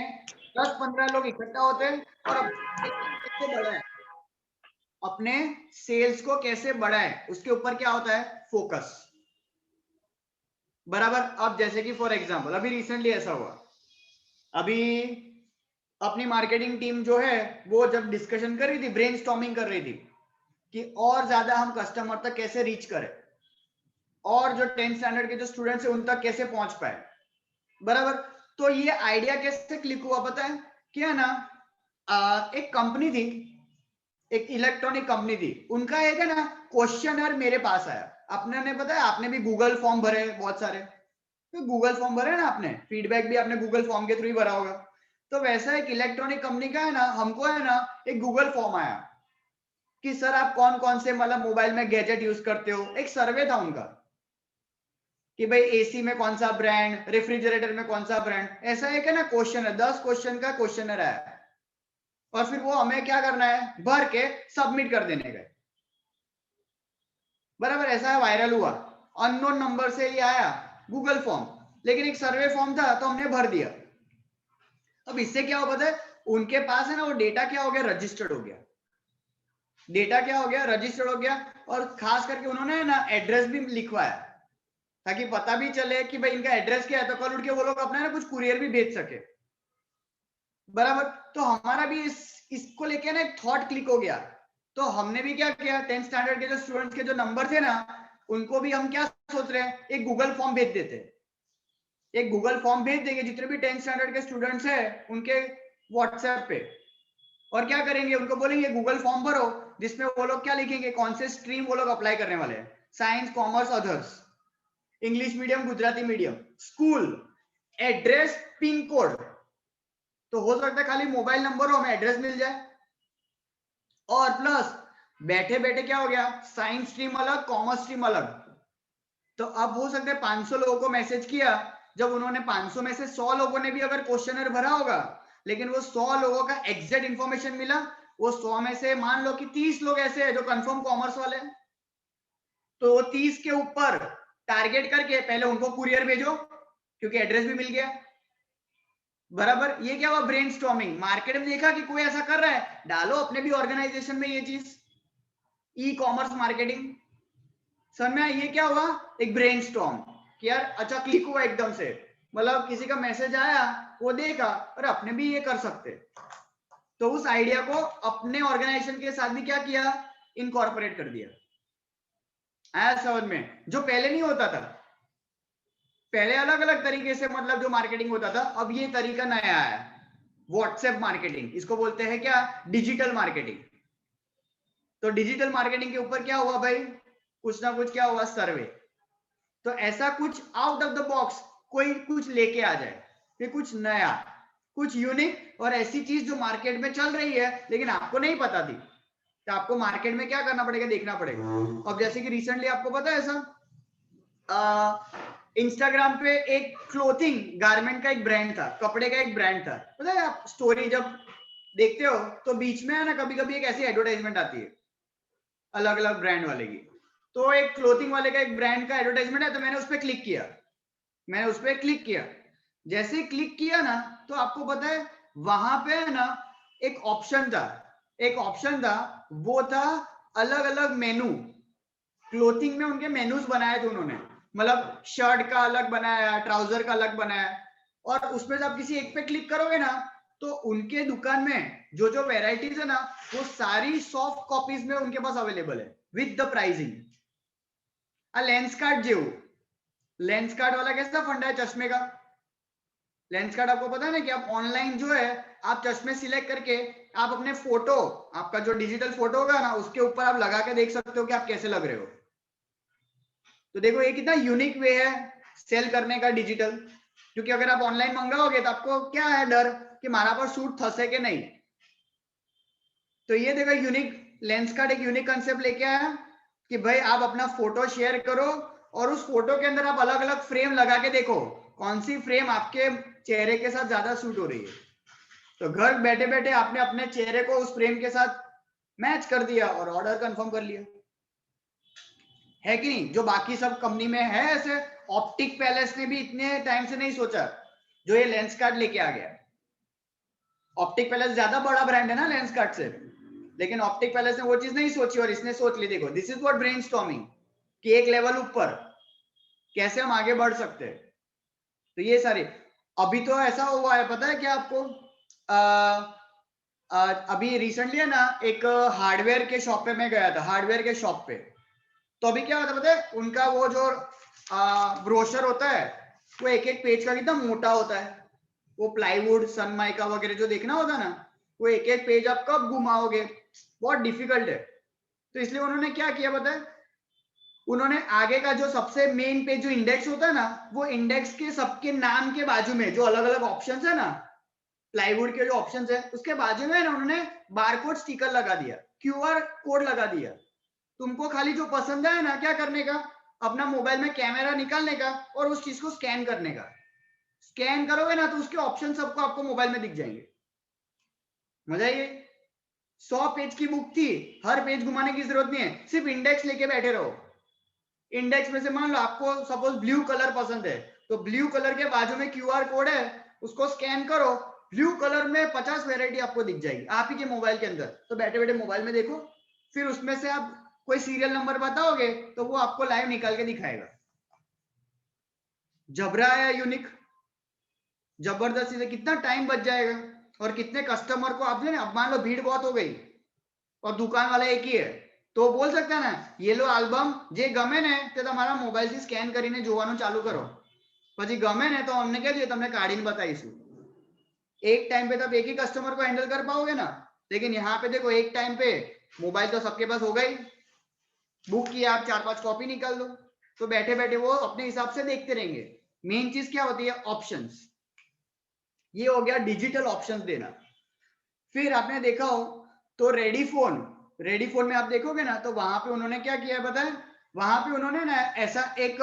A: 10-15 लोग इकट्ठा होते हैं और कैसे बढ़ाए, अपने सेल्स को कैसे बढ़ाए, उसके ऊपर क्या होता है, फोकस। बराबर। अब जैसे कि फॉर एग्जांपल अभी रिसेंटली ऐसा हुआ, अभी अपनी मार्केटिंग टीम जो है वो जब डिस्कशन कर रही थी, ब्रेनस्टॉर्मिंग कर रही थी कि और ज्यादा हम कस्टमर तक कैसे रीच करें, और जो 10th स्टैंडर्ड के जो स्टूडेंट्स हैं उन तक कैसे पहुंच पाए। बराबर, तो ये आइडिया कैसे क्लिक हुआ पता है क्या ना, एक कंपनी थी, एक इलेक्ट्रॉनिक कंपनी थी, उनका एक है ना क्वेश्चनर मेरे पास आया। आपने ने पता है, आपने भी गूगल फॉर्म भरे बहुत सारे, तो गूगल फॉर्म भरे ना आपने, फीडबैक भी आपने गूगल फॉर्म के थ्रू ही भरा होगा। तो वैसा एक इलेक्ट्रॉनिक कंपनी का है ना, हमको है ना एक गूगल फॉर्म आया कि सर आप कौन कौन से मतलब मोबाइल में गैजेट यूज करते हो। एक सर्वे था उनका कि भाई एसी में कौन सा ब्रांड, रेफ्रिजरेटर में कौन सा ब्रांड, ऐसा एक है ना क्वेश्चन है, 10 क्वेश्चन का क्वेश्चनर है, और फिर वो हमें क्या करना है, भर के सबमिट कर देने का। बराबर, ऐसा है, वायरल हुआ, अननोन नंबर से ये आया गूगल फॉर्म, लेकिन एक सर्वे फॉर्म था तो हमने भर दिया। अब इससे क्या हो पता है, उनके पास है ना वो डेटा क्या हो गया, रजिस्टर्ड हो गया, डेटा क्या हो गया, रजिस्टर्ड हो गया, और खास करके उन्होंने ना एड्रेस भी लिखवाया ताकि पता भी चले कि भाई इनका एड्रेस क्या है, तो कल उठ के वो लोग अपना ना कुछ कुरियर भी भेज सके। बराबर, तो हमारा भी इसको लेके ना एक थॉट क्लिक हो गया, तो हमने भी क्या किया, 10th स्टैंडर्ड के जो स्टूडेंट्स के जो नंबर थे ना, उनको भी हम क्या सोच रहे हैं, एक गूगल फॉर्म भेज देते, एक गूगल फॉर्म भेज देंगे जितने भी 10th स्टैंडर्ड के स्टूडेंट्स हैं उनके व्हाट्सएप पे, और क्या करेंगे, उनको बोलेंगे गूगल फॉर्म भरो, जिसमें वो लोग क्या लिखेंगे, कौन से स्ट्रीम वो लोग अप्लाई करने वाले हैं, science, commerce, others, English medium, Gujarati medium, school, address, pin code, तो हो सकता है खाली मोबाइल नंबर हो, हमें एड्रेस मिल जाए, और प्लस बैठे बैठे क्या हो गया, साइंस स्ट्रीम अलग, कॉमर्स स्ट्रीम अलग। तो अब हो सकता है 500 लोगों को मैसेज किया, जब उन्होंने 500 में से 100 लोगों ने भी अगर क्वेश्चनर भरा होगा, लेकिन वो 100 लोगों का एग्जैक्ट इंफॉर्मेशन मिला, वो 100 में से मान लो कि 30 लोग ऐसे हैं जो कंफर्म कॉमर्स वाले हैं, तो 30 के ऊपर टारगेट करके पहले उनको कुरियर भेजो, क्योंकि एड्रेस भी मिल गया, बराबर। ये क्या हुआ, ब्रेनस्टॉर्मिंग। मार्केट में देखा कि कोई ऐसा कर रहा है, डालो अपने भी ऑर्गेनाइजेशन में ये चीज, ई कॉमर्स मार्केटिंग। समझ में ये क्या हुआ, एक ब्रेनस्टॉर्म कि यार अच्छा क्लिक हुआ एकदम से, मतलब किसी का मैसेज आया, वो देखा और अपने भी ये कर सकते, तो उस आइडिया को अपने ऑर्गेनाइजेशन के साथ भी क्या किया, इनकॉर्पोरेट कर दिया। आया समझ में, जो पहले नहीं होता था। पहले अलग अलग तरीके से मतलब जो मार्केटिंग होता था, अब ये तरीका नया आया, व्हाट्सएप मार्केटिंग, इसको बोलते हैं क्या, डिजिटल मार्केटिंग। तो डिजिटल मार्केटिंग के ऊपर क्या हुआ भाई, कुछ ना कुछ क्या हुआ, सर्वे। तो ऐसा कुछ आउट ऑफ द बॉक्स कोई कुछ लेके आ जाए, फिर कुछ नया, कुछ यूनिक, और ऐसी चीज जो मार्केट में चल रही है लेकिन आपको नहीं पता थी, तो आपको मार्केट में क्या करना पड़ेगा, देखना पड़ेगा। अब जैसे कि रिसेंटली आपको पता है ऐसा, इंस्टाग्राम पे एक क्लोथिंग गारमेंट का एक ब्रांड था, कपड़े का एक ब्रांड था, पता है आप स्टोरी जब देखते हो तो बीच में है ना कभी कभी एक ऐसी एडवर्टाइजमेंट आती है अलग अलग ब्रांड वाले की। तो एक क्लोथिंग वाले का एक ब्रांड का एडवर्टाइजमेंट है, तो मैंने उस पर क्लिक किया। जैसे क्लिक किया ना, तो आपको पता है वहां पे है ना एक ऑप्शन था, वो था अलग अलग मेनू। क्लोथिंग में उनके मेनूज बनाए थे उन्होंने, मतलब शर्ट का अलग बनाया, ट्राउजर का अलग बनाया, और उसमें जब किसी एक पे क्लिक करोगे ना, तो उनके दुकान में जो जो वेराइटीज है ना, वो सारी सॉफ्ट कॉपीज में उनके पास अवेलेबल है with the pricing. Lens card जेव, लेंस कार्ड वाला कैसा फंडा है चश्मे का, लेंस कार्ड आपको पता है ना कि आप ऑनलाइन जो है आप चश्मे सिलेक्ट करके आप अपने फोटो, आपका जो डिजिटल फोटो होगा ना, उसके ऊपर आप लगा के देख सकते हो कि आप कैसे लग रहे हो। तो देखो ये कितना यूनिक वे है सेल करने का डिजिटल, क्योंकि अगर आप ऑनलाइन मंगाओगे तो आपको क्या है डर कि हमारा पर सूट फंसे के नहीं। तो ये देखो यूनिक लेंस कार्ड एक यूनिक कंसेप्ट लेके आया कि भाई आप अपना फोटो शेयर करो और उस फोटो के अंदर आप अलग अलग फ्रेम लगा के देखो कौन सी फ्रेम आपके चेहरे के साथ ज्यादा सूट हो रही है। तो घर बैठे बैठे आपने अपने चेहरे को उस फ्रेम के साथ मैच कर दिया और ऑर्डर कंफर्म कर लिया, है कि नहीं। जो बाकी सब कंपनी में है ऐसे, ऑप्टिक पैलेस ने भी इतने टाइम से नहीं सोचा, जो ये लेंस कार्ड लेके आ गया। ऑप्टिक पैलेस ज्यादा बड़ा ब्रांड है ना लेंस कार्ड से, लेकिन ऑप्टिक पैलेस ने वो चीज नहीं सोची और इसने सोच ली। देखो दिस इज व्हाट ब्रेनस्टॉर्मिंग, कि एक लेवल ऊपर कैसे हम आगे बढ़ सकते हैं। तो ये सारे अभी तो ऐसा हुआ है, पता है क्या आपको, अभी रिसेंटली है ना एक हार्डवेयर के शॉप पे मैं गया था, हार्डवेयर के शॉप पे। तो अभी क्या होता है पता है, उनका वो जो ब्रोशर होता है वो एक एक पेज का कितना मोटा होता है, वो प्लाईवुड सनमाइका वगैरह जो देखना होता है ना, वो एक एक पेज आप कब घुमाओगे, बहुत डिफिकल्ट है। तो इसलिए उन्होंने क्या किया पता है, उन्होंने आगे का जो सबसे मेन पेज जो इंडेक्स होता है ना, वो इंडेक्स के सबके नाम के बाजू में जो अलग अलग ऑप्शंस है ना, प्लाईवुड के जो ऑप्शंस है उसके बाजू में ना उन्होंने बारकोड स्टिकर लगा दिया, क्यूआर कोड लगा दिया। तुमको खाली जो पसंद है ना क्या करने का, अपना मोबाइल में कैमरा निकालने का और उस चीज को स्कैन करने का। स्कैन करोगे ना तो उसके ऑप्शन सबको आपको मोबाइल में दिख जाएंगे। मजा आइए। 100 पेज की बुक थी, हर पेज घुमाने की जरूरत नहीं है, सिर्फ इंडेक्स लेके बैठे रहो। इंडेक्स में से मान लो आपको सपोज ब्लू कलर पसंद है, तो ब्लू कलर के बाजू में क्यूआर कोड है, उसको स्कैन करो, ब्लू कलर में 50 वेराइटी आपको दिख जाएगी आप ही के मोबाइल के अंदर। तो बैठे बैठे मोबाइल में देखो, फिर उसमें से आप कोई सीरियल नंबर बताओगे तो वो आपको लाइव निकाल के दिखाएगा। जबरा है यूनिक, जबरदस्ती से कितना टाइम बच जाएगा, और कितने कस्टमर को आपने, अब मान लो भीड़ बहुत हो गई और दुकान वाला एक ही है, तो बोल सकता है ना ये लो एल्बम जे गमे ने ते તમારા મોબાઈલ થી સ્કેન કરીને જોવાનું ચાલુ કરો, પછી ગમે ને તો અમને કહેજો તમને કાઢીને બતાવીશું। एक टाइम पे तब एक ही कस्टमर को हैंडल कर पाओगे ना, लेकिन यहाँ पे देखो एक टाइम पे मोबाइल तो सबके पास होगा ही, बुक किया आप 4-5 कॉपी निकाल दो, तो बैठे बैठे वो अपने हिसाब से देखते रहेंगे। मेन चीज क्या होती है, ऑप्शंस। ये हो गया डिजिटल ऑप्शंस देना। फिर आपने देखा हो तो रेडी फोन में आप देखोगे ना, तो वहां पे उन्होंने क्या किया है पता है, वहां पे उन्होंने ना ऐसा एक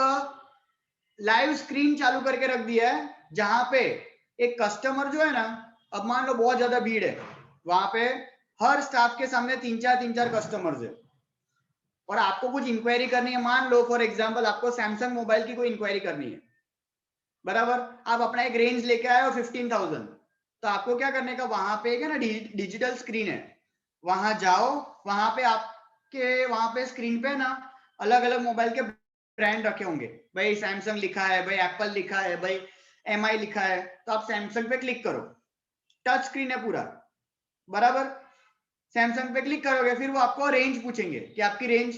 A: लाइव स्क्रीन चालू करके रख दिया है, जहां पे एक कस्टमर जो है ना, अब मान लो बहुत ज्यादा भीड़ है वहां पे, हर स्टाफ के सामने तीन चार कस्टमर्स है और आपको कुछ इंक्वायरी करनी है। मान लो फॉर एग्जांपल आपको सैमसंग मोबाइल की कोई इंक्वायरी करनी है, बराबर। आप अपना एक रेंज लेके आए हो 15,000, तो आपको क्या करने का, वहां पे एक है ना डिजिटल स्क्रीन है, वहां जाओ, वहां पे आपके वहां पे स्क्रीन पे ना अलग अलग मोबाइल के ब्रांड रखे होंगे, भाई सैमसंग लिखा है, भाई एप्पल लिखा है, भाई MI लिखा है, तो आप सैमसंग पे क्लिक करो, टच स्क्रीन है पूरा, बराबर। सैमसंग पे क्लिक करोगे, फिर वो आपको रेंज पूछेंगे कि आपकी रेंज,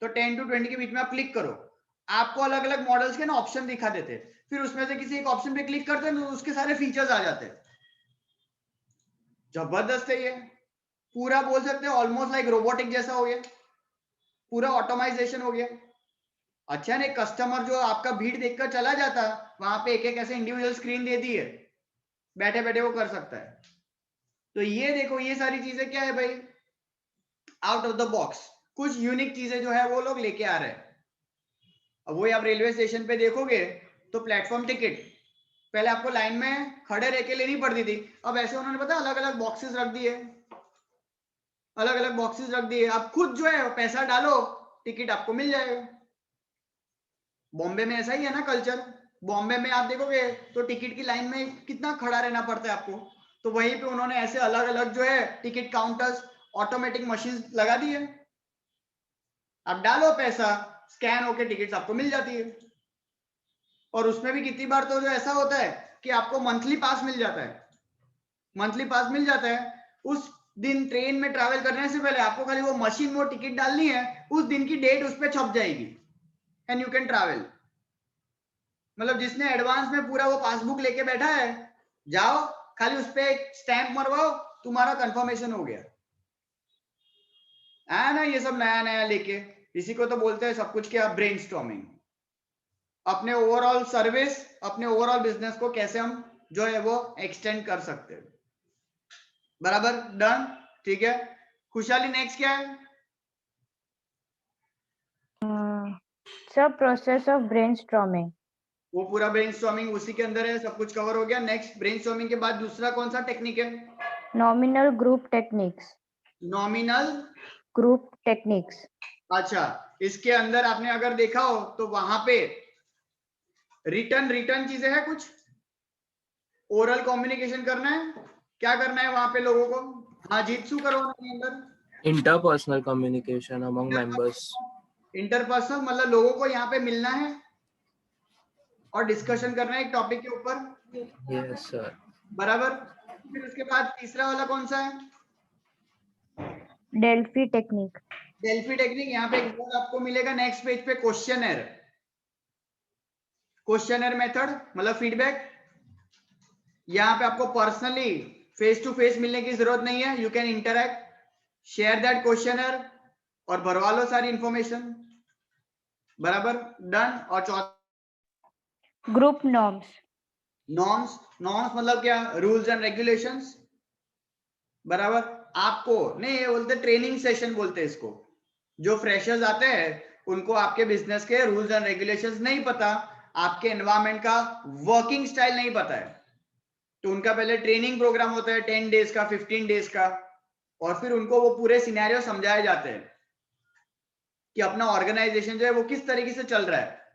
A: तो 10 to 20 के बीच में आप क्लिक करो, आपको अलग अलग मॉडल्स के ना ऑप्शन दिखा देते हैं, फिर उसमें से किसी एक ऑप्शन पे क्लिक करते हैं तो उसके सारे फीचर्स आ जाते हैं। जबरदस्त है ये, पूरा बोल सकते हैं ऑलमोस्ट लाइक रोबोटिक जैसा हो गया, पूरा ऑटोमाइजेशन हो गया। अच्छा नहीं, कस्टमर जो आपका भीड़ देखकर चला जाता, वहां पे एक एक ऐसे इंडिविजुअल स्क्रीन दे दी है, बैठे बैठे वो कर सकता है। तो ये देखो, ये सारी चीजें क्या है भाई, आउट ऑफ द बॉक्स कुछ यूनिक चीजें जो है वो लोग लेके आ रहे हैं। अब वही आप रेलवे स्टेशन पे देखोगे तो प्लेटफॉर्म टिकट पहले आपको लाइन में खड़े रह के लेनी पड़ती थी, अब ऐसे उन्होंने पता अलग अलग बॉक्सेस रख दिए, अलग अलग बॉक्सेस रख दिए, आप खुद जो है पैसा डालो, टिकट आपको मिल जाएगा। बॉम्बे में ऐसा ही है ना कल्चर, बॉम्बे में आप देखोगे तो टिकट की लाइन में कितना खड़ा रहना पड़ता है आपको, तो वहीं पे उन्होंने ऐसे अलग अलग जो है टिकट काउंटर्स, ऑटोमेटिक मशीन लगा दी है, आप डालो पैसा, स्कैन होके टिकट आपको मिल जाती है। और उसमें भी कितनी बार तो जो ऐसा होता है कि आपको मंथली पास मिल जाता है, मंथली पास मिल जाता है, उस दिन ट्रेन में ट्रैवल करने से पहले आपको खाली वो मशीन में वो टिकट डालनी है, उस दिन की डेट उस पर छप जाएगी एंड यू कैन ट्रैवल। मतलब जिसने एडवांस में पूरा वो पासबुक लेके बैठा है, जाओ खाली उस पर एक स्टैंप मरवाओ, तुम्हारा कंफर्मेशन हो गया है ना। ये सब नया नया लेके, इसी को तो बोलते हैं सब कुछ क्या, ब्रेनस्टॉर्मिंग। अपने ओवरऑल सर्विस, अपने ओवरऑल बिजनेस को कैसे हम जो है वो एक्सटेंड कर सकते हैं, बराबर, डन, ठीक है। खुशहाली नेक्स्ट क्या है?
B: Sir process of brainstorming.
A: वो पूरा ब्रेनस्टॉर्मिंग उसी के अंदर है, सब कुछ कवर हो गया। नेक्स्ट ब्रेनस्टॉर्मिंग के बाद दूसरा कौन सा टेक्निक है?
B: Nominal group techniques.
A: Nominal
B: group techniques.
A: अच्छा, इसके अंदर आपने अगर देखा हो तो वहां पे रिटर्न चीजें है कुछ, ओरल कम्युनिकेशन करना है, क्या करना है वहां पे लोगों को? हाँ, जित्सु करवाना है अंदर,
D: interpersonal communication among members.
A: Interpersonal मतलब लोगों को यहाँ पे मिलना है और डिस्कशन करना है एक टॉपिक के ऊपर,
D: यस सर।
A: बराबर। फिर उसके बाद तीसरा वाला कौन सा है?
B: Delphi technique.
A: डेल्फी टेक्निक, यहाँ पे एक वर्ड आपको मिलेगा नेक्स्ट पेज पे, क्वेश्चनर। क्वेश्चनर मेथड मतलब फीडबैक। यहाँ पे आपको पर्सनली फेस टू फेस मिलने की जरूरत नहीं है, you can interact, share that questionnaire और भरवा लो सारी इंफॉर्मेशन, बराबर, डन। और चौथा
B: ग्रुप नॉर्म्स।
A: नॉर्म्स, नॉर्म्स मतलब क्या, रूल्स एंड रेगुलेशंस, बराबर। आपको नहीं, ये बोलते ट्रेनिंग सेशन बोलते हैं इसको, जो फ्रेशर्स आते हैं उनको आपके बिजनेस के रूल्स एंड रेगुलेशंस नहीं पता, आपके एनवायरमेंट का वर्किंग स्टाइल नहीं पता है, तो उनका पहले ट्रेनिंग प्रोग्राम होता है 10 डेज का, 15 डेज का, और फिर उनको वो पूरे सिनेरियो समझाए जाते हैं कि अपना ऑर्गेनाइजेशन जो है वो किस तरीके से चल रहा है,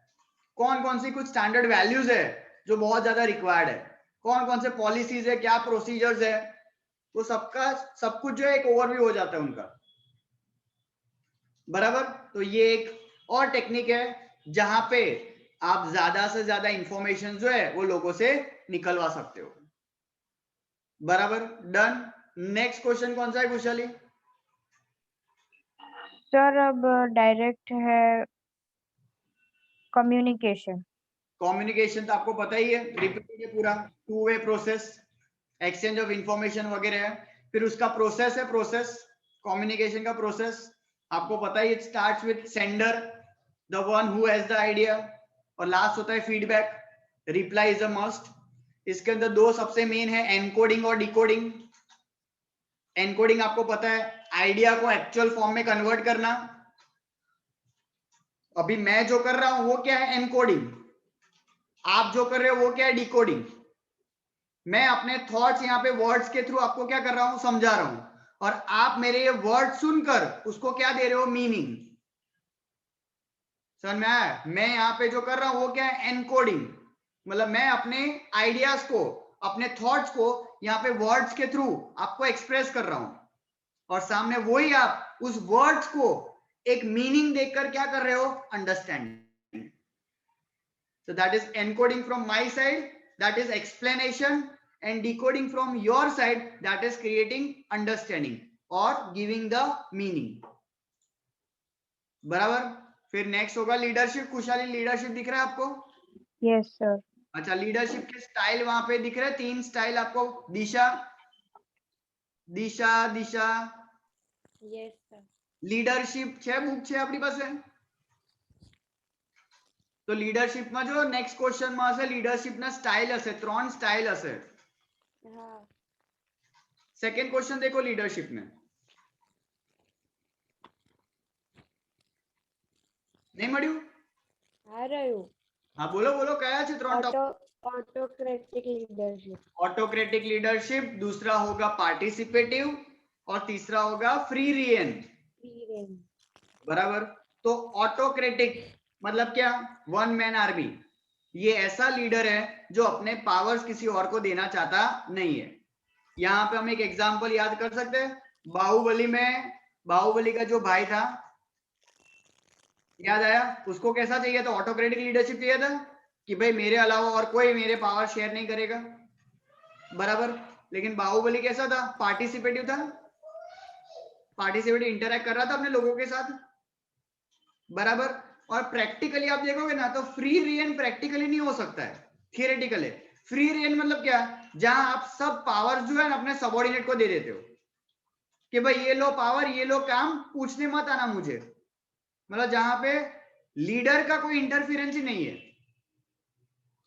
A: कौन कौन सी कुछ स्टैंडर्ड वैल्यूज है जो बहुत ज्यादा रिक्वायर्ड है, कौन कौन से पॉलिसीज है, क्या प्रोसीजर्स है, वो सबका सब कुछ जो है एक ओवरव्यू हो जाता है उनका, बराबर। तो ये एक और टेक्निक है जहां पे आप ज्यादा से ज्यादा इंफॉर्मेशन जो है वो लोगों से निकलवा सकते हो, बराबर, डन। नेक्स्ट क्वेश्चन कौन सा है खुशहाली?
B: सर अब डायरेक्ट है कम्युनिकेशन।
A: कम्युनिकेशन तो आपको पता ही है, रिपीटेड है पूरा, two way process, exchange of information वगैरह है। फिर उसका प्रोसेस है, प्रोसेस कम्युनिकेशन का प्रोसेस आपको पता ही, it starts with sender, the one who has the idea, और लास्ट होता है feedback, reply is a must. इसके अंदर दो सबसे मेन है, एनकोडिंग और डिकोडिंग। एनकोडिंग आपको पता है, आइडिया को एक्चुअल फॉर्म में कन्वर्ट करना। अभी मैं जो कर रहा हूं वो क्या है, एनकोडिंग। आप जो कर रहे हो वो क्या है, डिकोडिंग। मैं अपने थॉट्स यहाँ पे वर्ड्स के थ्रू आपको क्या कर रहा हूं, समझा रहा हूं, और आप मेरे ये वर्ड सुनकर उसको क्या दे रहे हो, मीनिंग। समझ में आया? मैं यहाँ पे जो कर रहा हूं वो क्या है, एनकोडिंग। मतलब मैं अपने आइडियाज को, अपने थॉट्स को यहाँ पे वर्ड्स के थ्रू आपको एक्सप्रेस कर रहा हूं, और सामने वही आप उस वर्ड्स को एक मीनिंग देकर क्या कर रहे हो, understanding. So that is encoding from my side, that is explanation, and decoding from your side, that is creating understanding or giving the meaning. बराबर। फिर नेक्स्ट होगा लीडरशिप। खुशहाली, लीडरशिप दिख रहा है आपको?
B: Yes, sir.
A: अच्छा, लीडरशिप के स्टाइल वहां पे दिख रहे हैं, 3 स्टाइल आपको। दिशा, दिशा, दिशा,
B: Yes, sir.
A: લીડરશિપ છે, બુક છે આપણી પાસે? તો લીડરશિપ માં જો નેક્સ્ટ ક્વેશ્ચન માં હશે, લીડરશિપ ના સ્ટાઇલ હશે, 3 સ્ટાઇલ હશે।
B: हाँ,
A: સેકન્ડ ક્વેશ્ચન देखो લીડરશિપ में, नहीं મળ્યું?
B: आ रही हूँ।
A: हाँ बोलो बोलो, કયા છે 3 topic?
B: Autocratic leadership.
A: Autocratic leadership, दूसरा होगा पार्टिसिपेटिव, और तीसरा होगा फ्री रिएन।
B: Free reign.
A: बराबर। तो ऑटोक्रेटिक मतलब क्या, वन मैन आर्मी। ये ऐसा लीडर है जो अपने पावर्स किसी और को देना चाहता नहीं है। यहाँ पे हम एक एग्जांपल याद कर सकते हैं, बाहुबली में बाहुबली का जो भाई था, याद आया? उसको कैसा चाहिए था, ऑटोक्रेटिक लीडरशिप चाहिए था कि भाई मेरे अलावा और कोई मेरे पावर शेयर नहीं करेगा। बराबर। लेकिन बाहुबली कैसा था, पार्टिसिपेटिव था, पार्टिसिपेटिव, इंटरैक्ट कर रहा था अपने लोगों के साथ। बराबर। और प्रैक्टिकली आप देखोगे ना, तो फ्री रिएन प्रैक्टिकली नहीं हो सकता है, थियरेटिकल है। फ्री रिएन मतलब क्या, जहां आप सब पावर जो है ना अपने सबऑर्डिनेट को दे देते हो कि भाई ये लो पावर, ये लो काम, पूछने मत आना मुझे। मतलब जहां पे लीडर का कोई इंटरफियरेंस ही नहीं है।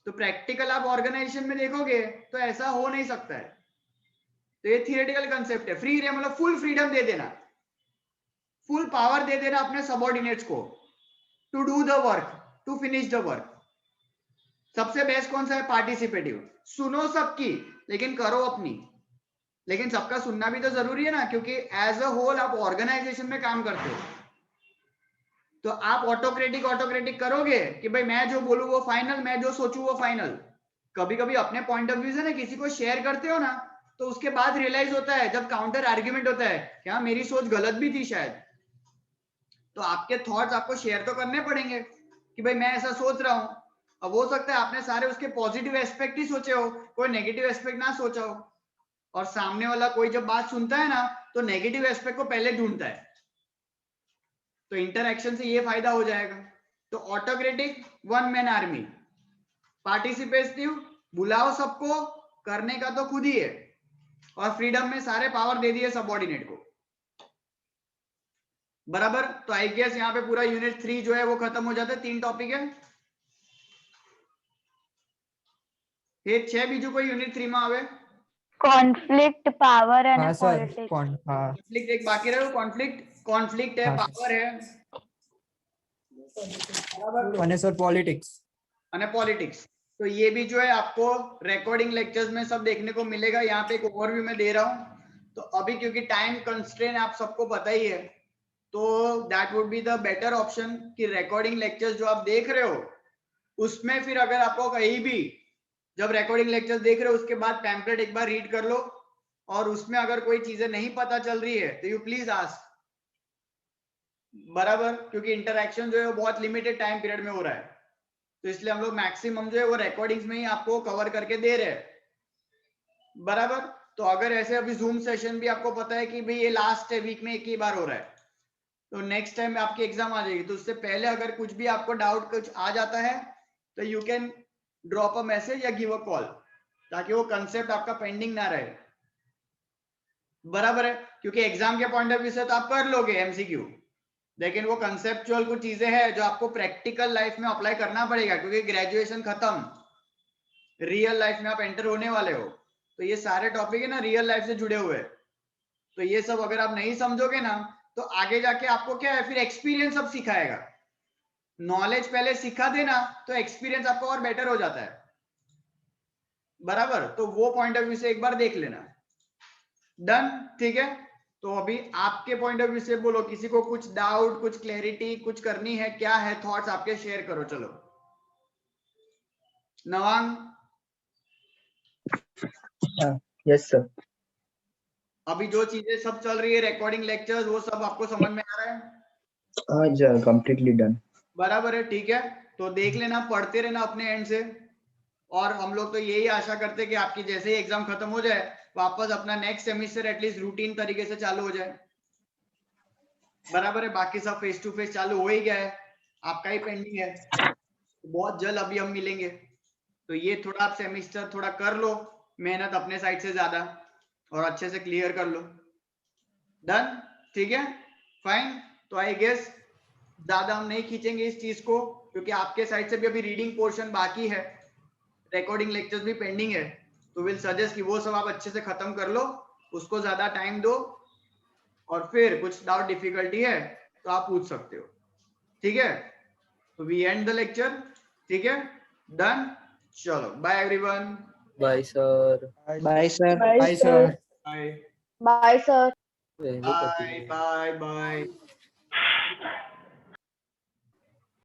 A: तो प्रैक्टिकल आप ऑर्गेनाइजेशन में देखोगे तो ऐसा हो नहीं सकता है। तो ये थियरेटिकल कंसेप्ट है। फ्री रिएन मतलब फुल फ्रीडम दे देना, फुल पावर दे देना अपने सबऑर्डिनेट्स को, to do the work, to finish the work. सबसे बेस्ट कौन सा है, पार्टिसिपेटिव। सुनो सबकी लेकिन करो अपनी। लेकिन सबका सुनना भी तो जरूरी है ना, क्योंकि एज अ होल आप ऑर्गेनाइजेशन में काम करते हो। तो आप ऑटोक्रेटिक करोगे कि भाई मैं जो बोलूं वो फाइनल, मैं जो सोचूं वो फाइनल। कभी कभी अपने पॉइंट ऑफ व्यू से ना किसी को शेयर करते हो ना, तो उसके बाद रियलाइज होता है, जब काउंटर आर्ग्यूमेंट होता है, क्या मेरी सोच गलत भी थी शायद। तो आपके थॉट्स आपको शेयर तो करने पड़ेंगे कि भाई मैं ऐसा सोच रहा हूं। अब हो सकता है आपने सारे उसके पॉजिटिव एस्पेक्ट ही सोचे हो, कोई नेगेटिव एस्पेक्ट ना सोचा हो। और सामने वाला कोई जब बात सुनता है ना, तो नेगेटिव एस्पेक्ट को पहले ढूंढता है। तो इंटरएक्शन से ये फायदा हो जाएगा। तो autocratic one man army, participative बुलाओ सबको, करने का तो खुद ही है, और फ्रीडम में सारे पावर दे दिए सबऑर्डिनेट को। बराबर। तो आई गेस यहाँ पे पूरा यूनिट 3 जो है वो खत्म हो जाता है। 3 टॉपिक है। फिर 6 बीजू कोई यूनिट 3 में आवे।
B: Conflict, power and
E: हाँ सर,
B: politics.
E: हाँ
A: कॉन्फ्लिक्ट एक बाकी रहे, कॉन्फ्लिक्ट है,
E: हाँ।
A: पावर है,
E: અને सर पॉलिटिक्स।
A: और पॉलिटिक्स। तो ये भी जो है आपको रिकॉर्डिंग लेक्चर्स में सब देखने को मिलेगा। यहाँ पे एक ओवरव्यू में दे रहा हूँ। तो अभी क्योंकि टाइम कंस्ट्रेंट आप सबको पता ही है, तो that would be the better option कि रिकॉर्डिंग लेक्चर्स जो आप देख रहे हो उसमें फिर अगर आपको कहीं भी जब रिकॉर्डिंग लेक्चर्स देख रहे हो उसके बाद पैम्पलेट एक बार रीड कर लो, और उसमें अगर कोई चीजें नहीं पता चल रही है तो यू प्लीज आस्क। बराबर। क्योंकि इंटरैक्शन जो है वो बहुत लिमिटेड टाइम पीरियड में हो रहा है, तो इसलिए हम लोग मैक्सिमम जो है वो रिकॉर्डिंग्स में ही आपको कवर करके दे रहे हैं। बराबर। तो अगर ऐसे अभी जूम सेशन भी आपको पता है कि भाई ये लास्ट वीक में एक ही बार हो रहा है, तो नेक्स्ट टाइम आपकी एग्जाम आ जाएगी, तो उससे पहले अगर कुछ भी आपको डाउट कुछ आ जाता है तो you can drop a message या गिव अ कॉल, ताकि वो कंसेप्ट आपका पेंडिंग ना रहे। बराबर है। क्योंकि एग्जाम के पॉइंट ऑफ व्यू से तो आप कर लोगे एमसीक्यू, लेकिन वो कंसेप्चुअल कुछ चीजें हैं जो आपको प्रैक्टिकल लाइफ में अप्लाई करना पड़ेगा, क्योंकि ग्रेजुएशन खत्म, रियल लाइफ में आप एंटर होने वाले हो। तो ये सारे टॉपिक है ना रियल लाइफ से जुड़े हुए। तो ये सब अगर आप नहीं समझोगे ना, तो आगे जाके आपको क्या है, फिर एक्सपीरियंस अब सिखाएगा। नॉलेज पहले सिखा देना तो एक्सपीरियंस आपका और बेटर हो जाता है। बराबर। तो वो पॉइंट ऑफ व्यू से एक बार देख लेना। डन। ठीक है। तो अभी आपके पॉइंट ऑफ व्यू से बोलो, किसी को कुछ डाउट, कुछ क्लैरिटी, कुछ करनी है, क्या है थॉट्स आपके शेयर करो। चलो नवांग।
H: Yes sir.
A: अभी जो चीजें सब चल रही है, रिकॉर्डिंग लेक्चर्स, वो सब आपको समझ में आ रहा है?
H: हाँ जी, कंप्लीटली डन।
A: बराबर है, ठीक है। तो देख लेना, पढ़ते रहना अपने एंड से, और हम लोग तो यही आशा करते हैं कि आपकी जैसे ही एग्जाम खत्म हो जाए, वापस अपना नेक्स्ट सेमेस्टर एटलीस्ट रूटीन तरीके से चालू हो जाए। बराबर है, बाकी सब फेस टू फेस चालू हो ही गया है, आपका ही पेंडिंग है। बहुत जल्द अभी हम मिलेंगे, तो ये थोड़ा आप सेमेस्टर थोड़ा कर लो मेहनत अपने साइड से ज्यादा, और अच्छे से क्लियर कर लो। डन, ठीक है, फाइन। तो आई गेस ज्यादा हम नहीं खींचेंगे इस चीज को, क्योंकि आपके साइड से भी अभी रीडिंग पोर्शन बाकी है, रिकॉर्डिंग लेक्चर्स भी पेंडिंग है, तो विल सजेस्ट कि वो सब आप अच्छे से खत्म कर लो, उसको ज्यादा टाइम दो, और फिर कुछ डाउट डिफिकल्टी है तो आप पूछ सकते हो, ठीक है। तो वी एंड द लेक्चर, ठीक है, डन। चलो bye everyone.
D: Bye sir.
G: Bye sir.
E: Bye, sir.
A: Bye
B: Bye, sir.
D: पहले
A: बाय
D: पति
A: बाय बाय।